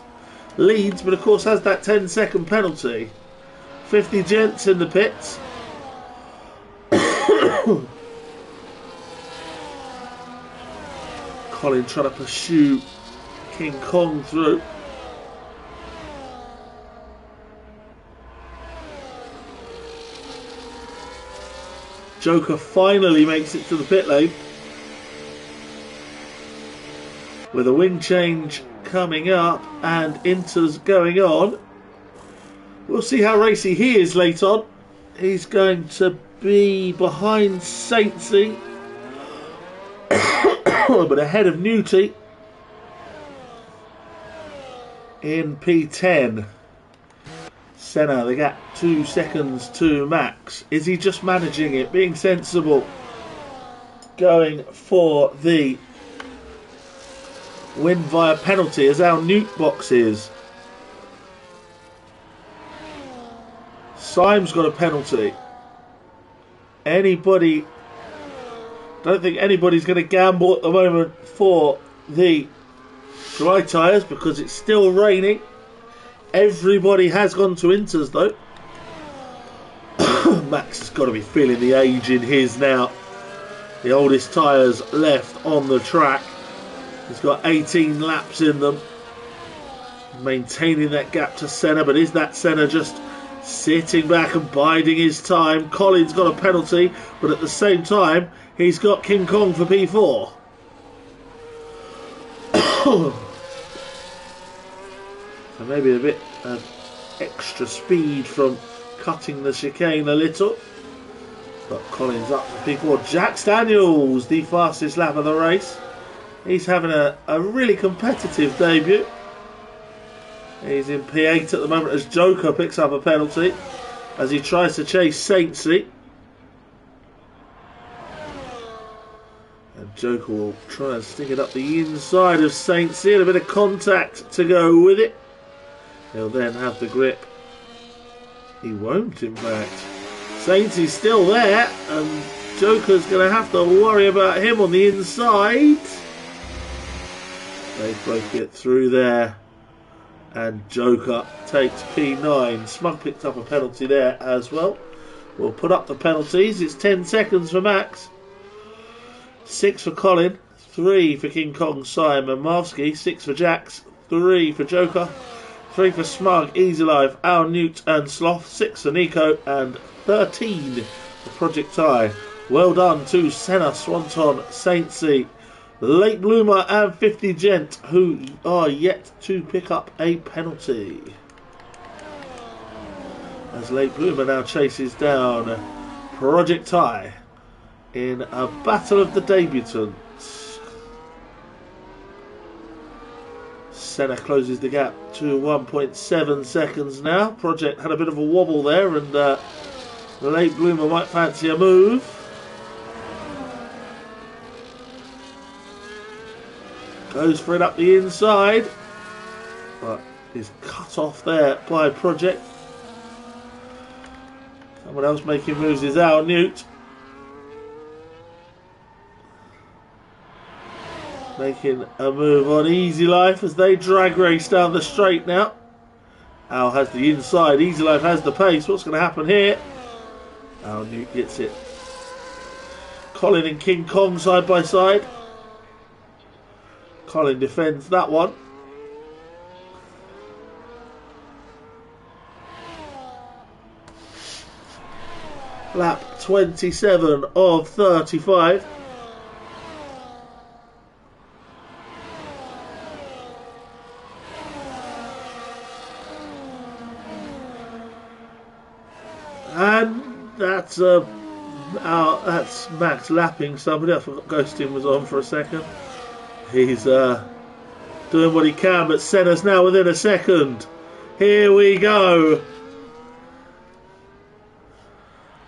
leads, but of course has that 10-second penalty. 50 gents in the pits. Colin trying to pursue King Kong through. Joker finally makes it to the pit lane with a wing change coming up and inters going on. We'll see how racy he is late on. He's going to be behind Saintsy but ahead of Newty in P10. Senna, the gap 2 seconds to Max. Is he just managing it, being sensible, going for the win via penalty as our Newt box is? Syme's got a penalty. Don't think anybody's going to gamble at the moment for the dry tyres because it's still raining. Everybody has gone to inters though. Max has got to be feeling the age in his now. The oldest tyres left on the track. He's got 18 laps in them. Maintaining that gap to Senna, but is that Senna just sitting back and biding his time? Colin's got a penalty, but at the same time he's got King Kong for P4. So maybe a bit of extra speed from cutting the chicane a little. But Collins up to P4. Jack Daniels, the fastest lap of the race. He's having a really competitive debut. He's in P8 at the moment as Joker picks up a penalty as he tries to chase Saintsy. And Joker will try and stick it up the inside of Saintsy and a bit of contact to go with it. He'll then have the grip. He won't, in fact. Saintsy's still there and Joker's going to have to worry about him on the inside. They both get through there. And Joker takes P9. Smug picked up a penalty there as well. We'll put up the penalties. It's 10 seconds for Max. 6 for Colin. 3 for King Kong Simon Marvsky. 6 for Jax. 3 for Joker. 3 for Smug, Easy Life, Al Newt and Sloth. 6 for Nico. And 13 for Project Tie. Well done to Senna, Swanton, Saintsy, Late Bloomer and 50 Gent, who are yet to pick up a penalty. As Late Bloomer now chases down Project Tie in a battle of the debutants. Senna closes the gap to 1.7 seconds now. Project had a bit of a wobble there and Late Bloomer might fancy a move. Goes for it up the inside, but is cut off there by Project. Someone else making moves is Al Newt. Making a move on Easy Life as they drag race down the straight now. Al has the inside, Easy Life has the pace. What's going to happen here? Al Newt gets it. Colin and King Kong side by side. Colin defends that one. Lap 27 of 35. And that's Max lapping somebody. I forgot Ghosting was on for a second. He's doing what he can, but Senna's now within a second. Here we go.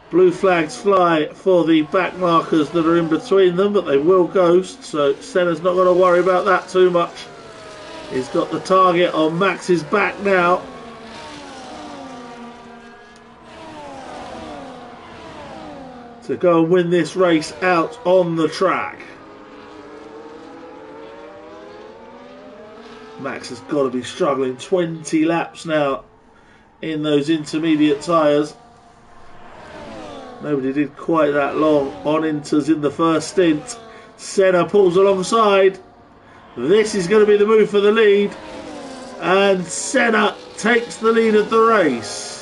Blue flags fly for the back markers that are in between them, but they will ghost, so Senna's not going to worry about that too much. He's got the target on Max's back now. To go and win this race out on the track. Max has got to be struggling. 20 laps now in those intermediate tyres. Nobody did quite that long on inters in the first stint. Senna pulls alongside. This is going to be the move for the lead. And Senna takes the lead of the race.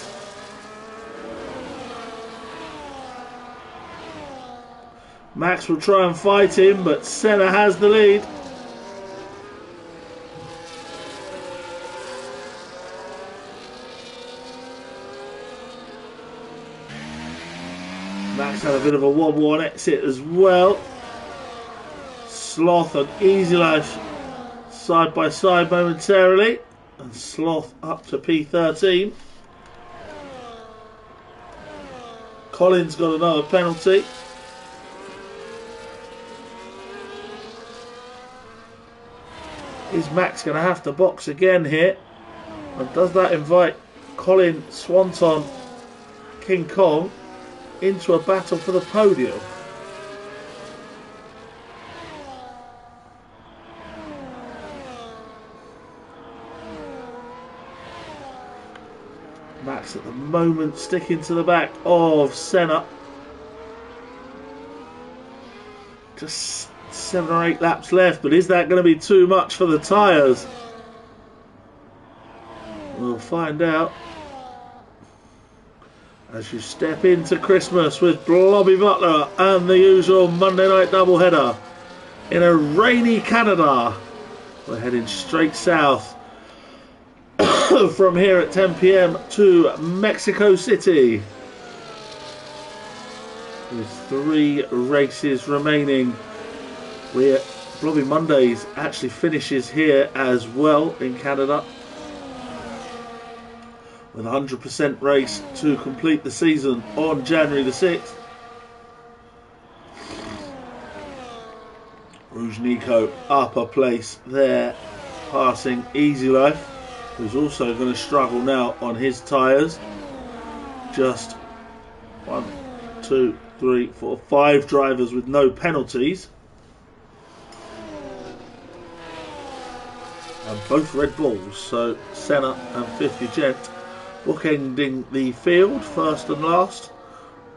Max will try and fight him, but Senna has the lead. Max had a bit of a wobble on exit as well. Sloth and Easy Life side by side momentarily. And Sloth up to P13. Collins got another penalty. Is Max going to have to box again here? And does that invite Colin, Swanton, King Kong into a battle for the podium? Max at the moment sticking to the back of Senna. Just 7 or 8 laps left, but is that going to be too much for the tyres? We'll find out as you step into Christmas with Blobby Butler and the usual Monday night doubleheader in a rainy Canada. We're heading straight south from here at 10 p.m. to Mexico City. With 3 races remaining. Bloody Mondays actually finishes here as well in Canada. With a 100% race to complete the season on January the 6th. Rouge Nico up a place there, passing Easy Life, who's also going to struggle now on his tyres. Just 1, 2, 3, 4, 5 drivers with no penalties. And both Red Bulls, so Senna and 50 Gent bookending the field, first and last,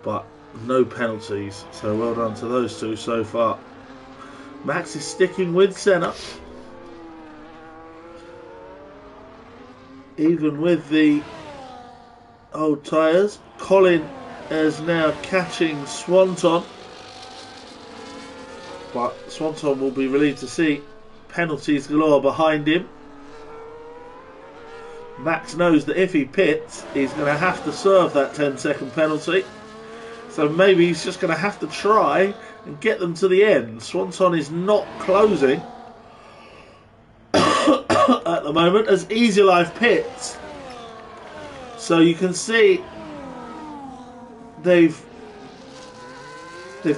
but no penalties. So well done to those two so far. Max is sticking with Senna. Even with the old tyres. Colin is now catching Swanton. But Swanton will be relieved to see penalties galore behind him. Max knows that if he pits, he's going to have to serve that 10-second penalty. So maybe he's just going to have to try and get them to the end. Swanson is not closing at the moment as Easy Life pits. So you can see they've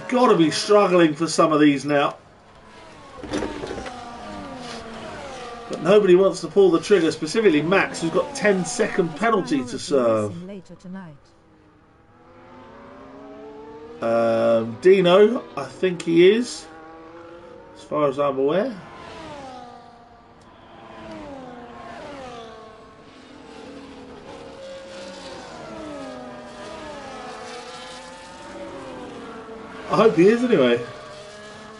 got to be struggling for some of these now. But nobody wants to pull the trigger, specifically Max, who's got 10-second penalty to serve. Later tonight. Dino, I think he is, as far as I'm aware. I hope he is anyway.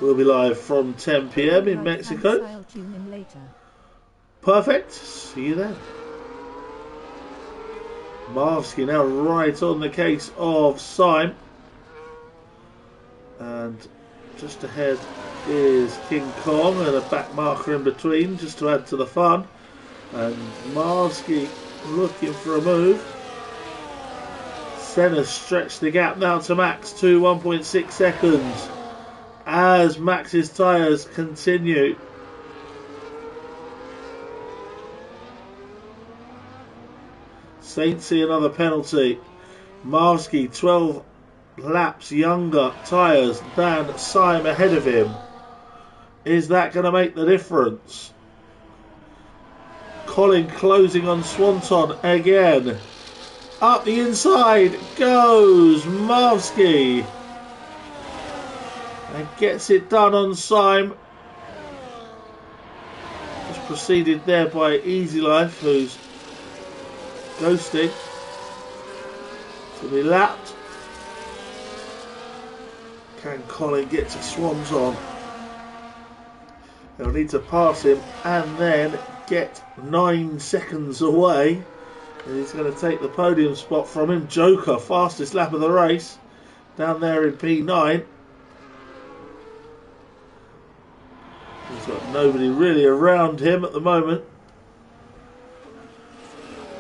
We'll be live from 10 p.m. in Mexico. I'll tune in later. Perfect. See you then. Marvsky now right on the case of Syme. And just ahead is King Kong and a back marker in between just to add to the fun. And Marvsky looking for a move. Senna stretched the gap now to Max to 1.6 seconds as Max's tyres continue. Saint see another penalty. Marvsky 12 laps younger tyres than Syme ahead of him. Is that going to make the difference? Colin closing on Swanton again. Up the inside goes Marvsky and gets it done on Syme. Just preceded there by Easy Life, who's ghosting to be lapped. Can Colin get to Swanton? They'll need to pass him and then get 9 seconds away. And he's going to take the podium spot from him. Joker, fastest lap of the race, down there in P9. He's got nobody really around him at the moment.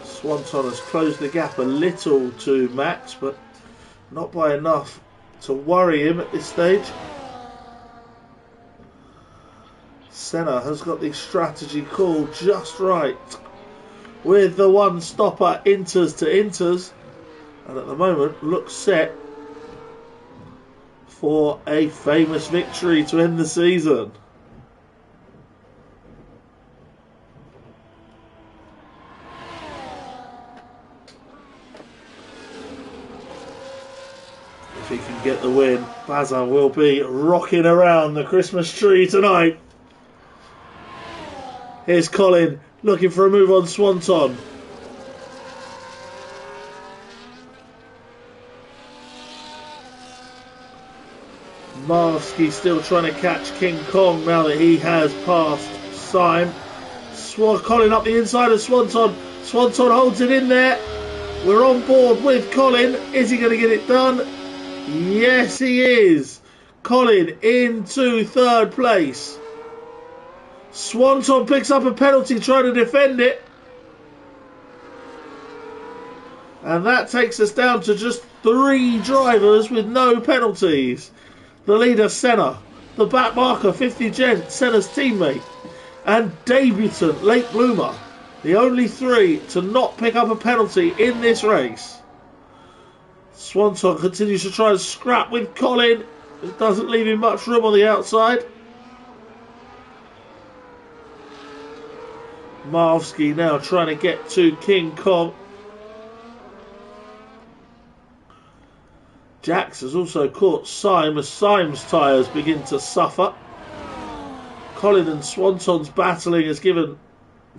Swanton has closed the gap a little to Max, but not by enough to worry him at this stage. Senna has got the strategy called just right, with the one stopper inters to inters, and at the moment looks set for a famous victory to end the season. If he can get the win, Baza will be rocking around the Christmas tree tonight. Here's Colin looking for a move on Swanton. Marvsky still trying to catch King Kong now that he has passed Syme. Colin up the inside of Swanton. Swanton holds it in there. We're on board with Colin. Is he going to get it done? Yes, he is. Colin into third place. Swanton picks up a penalty trying to defend it. And that takes us down to just 3 drivers with no penalties. The leader, Senna. The back marker, 50 Gent, Senna's teammate. And debutant, Late Bloomer. The only 3 to not pick up a penalty in this race. Swanson continues to try and scrap with Colin. It doesn't leave him much room on the outside. Marvsky now trying to get to King Kong. Jax has also caught Syme as Syme's tyres begin to suffer. Colin and Swanson's battling has given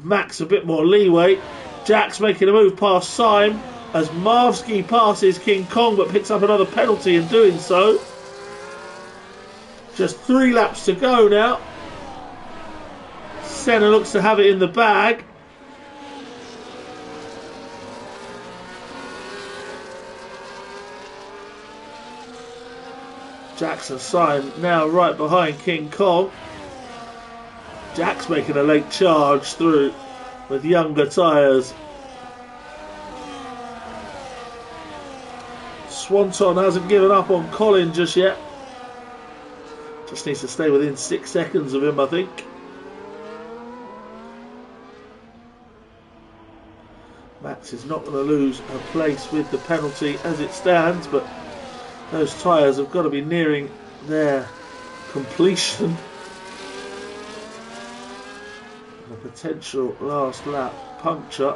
Max a bit more leeway. Jax making a move past Syme as Marvsky passes King Kong but picks up another penalty in doing so. Just 3 laps to go now. Senna looks to have it in the bag. Jackson Syme now right behind King Kong. Jack's making a late charge through with younger tyres. Swanson hasn't given up on Colin just yet. Just needs to stay within 6 seconds of him, I think. Max is not going to lose a place with the penalty as it stands, but those tyres have got to be nearing their completion. A potential last lap puncture.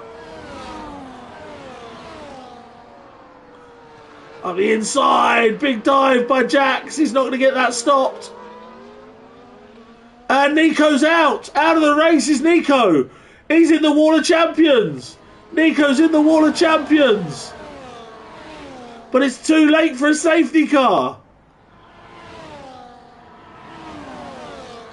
Up the inside, big dive by Jax. He's not going to get that stopped. And Nico's out. Out of the race is Nico. He's in the Wall of Champions. Nico's in the Wall of Champions. But it's too late for a safety car.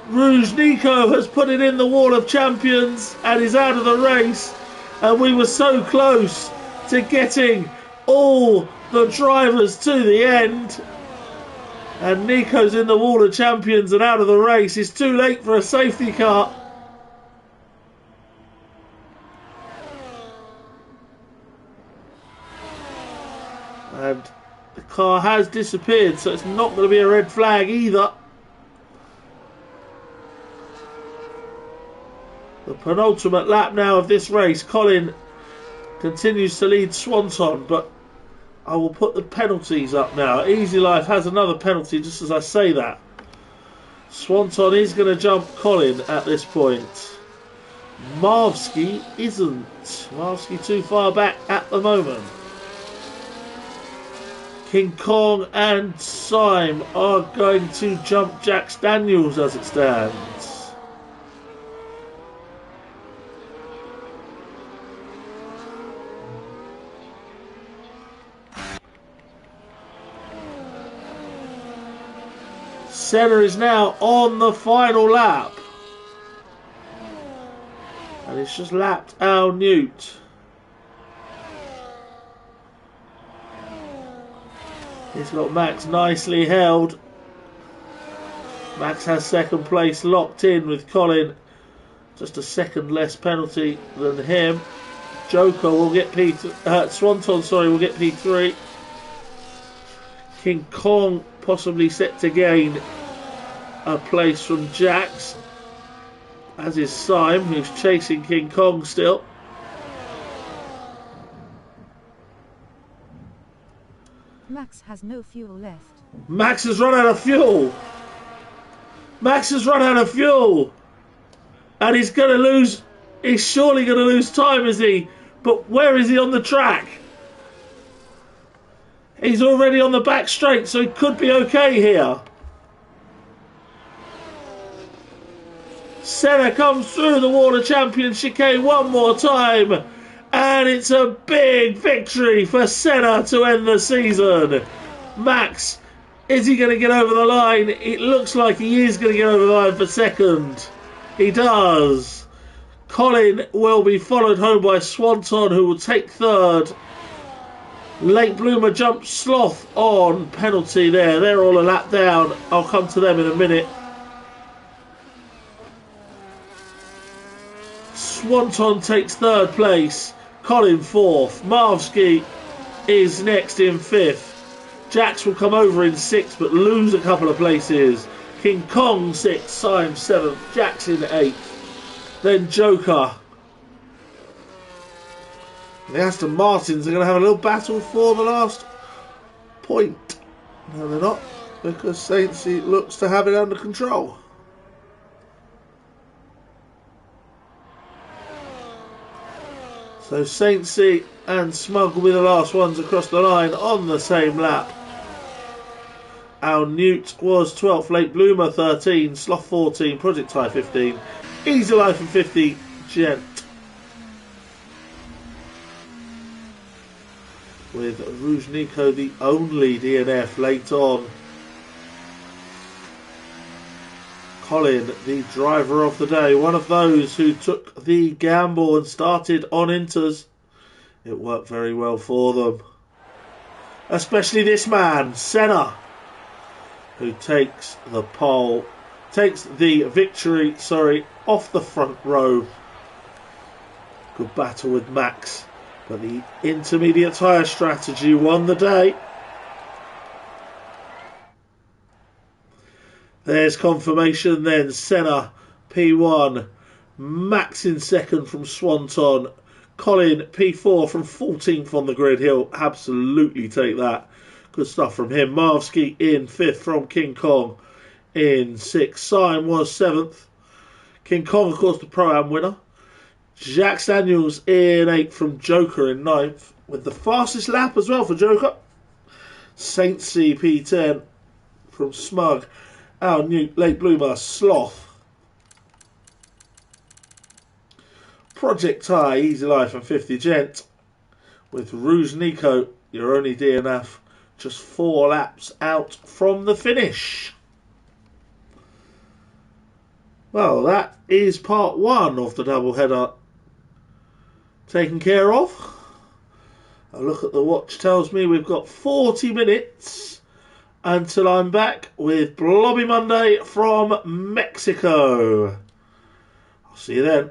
Rouge Nico has put it in the Wall of Champions and is out of the race. And we were so close to getting all the drivers to the end. And Nico's in the Wall of Champions and out of the race. It's too late for a safety car. And the car has disappeared, so it's not going to be a red flag either. The penultimate lap now of this race. Colin continues to lead Swanson, but I will put the penalties up now. Easy Life has another penalty just as I say that. Swanson is going to jump Colin at this point. Marvsky isn't. Marvsky too far back at the moment. King Kong and Syme are going to jump Jax Daniels as it stands. Senna is now on the final lap. And it's just lapped Al Newt. He's got Max nicely held. Max has second place locked in with Colin. Just a second less penalty than him. Joker will get Swanson, will get P3. King Kong possibly set to gain a place from Jax. As is Syme, who's chasing King Kong still. Max has no fuel left. Max has run out of fuel. Max has run out of fuel. And he's going to lose. He's surely going to lose time, is he? But where is he on the track? He's already on the back straight, so he could be okay here. Senna comes through the Wall of Champions chicane one more time. And it's a big victory for Senna to end the season. Max, is he going to get over the line? It looks like he is going to get over the line for second. He does. Colin will be followed home by Swanson, who will take third. Late Bloomer jumps Sloth on penalty there. They're all a lap down. I'll come to them in a minute. Swanson takes third place. Colin 4th. Marvski is next in 5th. Jax will come over in 6th but lose a couple of places. King Kong 6th, Syme 7th, Jax in 8th. Then Joker. The Aston Martins are going to have a little battle for the last point. No, they're not, because Saintsy looks to have it under control. So Saintsy and Smug will be the last ones across the line on the same lap. Our Newt was 12th, Late Bloomer 13, Sloth 14, Project Tie 15, Easy Life and 50, Gent. With Rouge Nico the only DNF late on. Colin, the driver of the day, one of those who took the gamble and started on Inters. It worked very well for them. Especially this man, Senna, who takes the pole, takes the victory, off the front row. Good battle with Max, but the intermediate tyre strategy won the day. There's confirmation then. Senna, P1. Max in second from Swanton. Colin, P4 from 14th on the grid. He'll absolutely take that. Good stuff from him. Marvski in 5th from King Kong in 6th. Syme was 7th. King Kong, of course, the Pro-Am winner. Jax Daniels in 8th from Joker in 9th. With the fastest lap as well for Joker. Saintsy P10 from Smug. Our new Late Bloomer, Sloth. Project Tie, Easy Life and 50 Gent. With Rouge Nico, your only DNF, just 4 laps out from the finish. Well, that is part 1 of the doubleheader taken care of. A look at the watch tells me we've got 40 minutes until I'm back with Blobby Monday from Mexico. I'll see you then.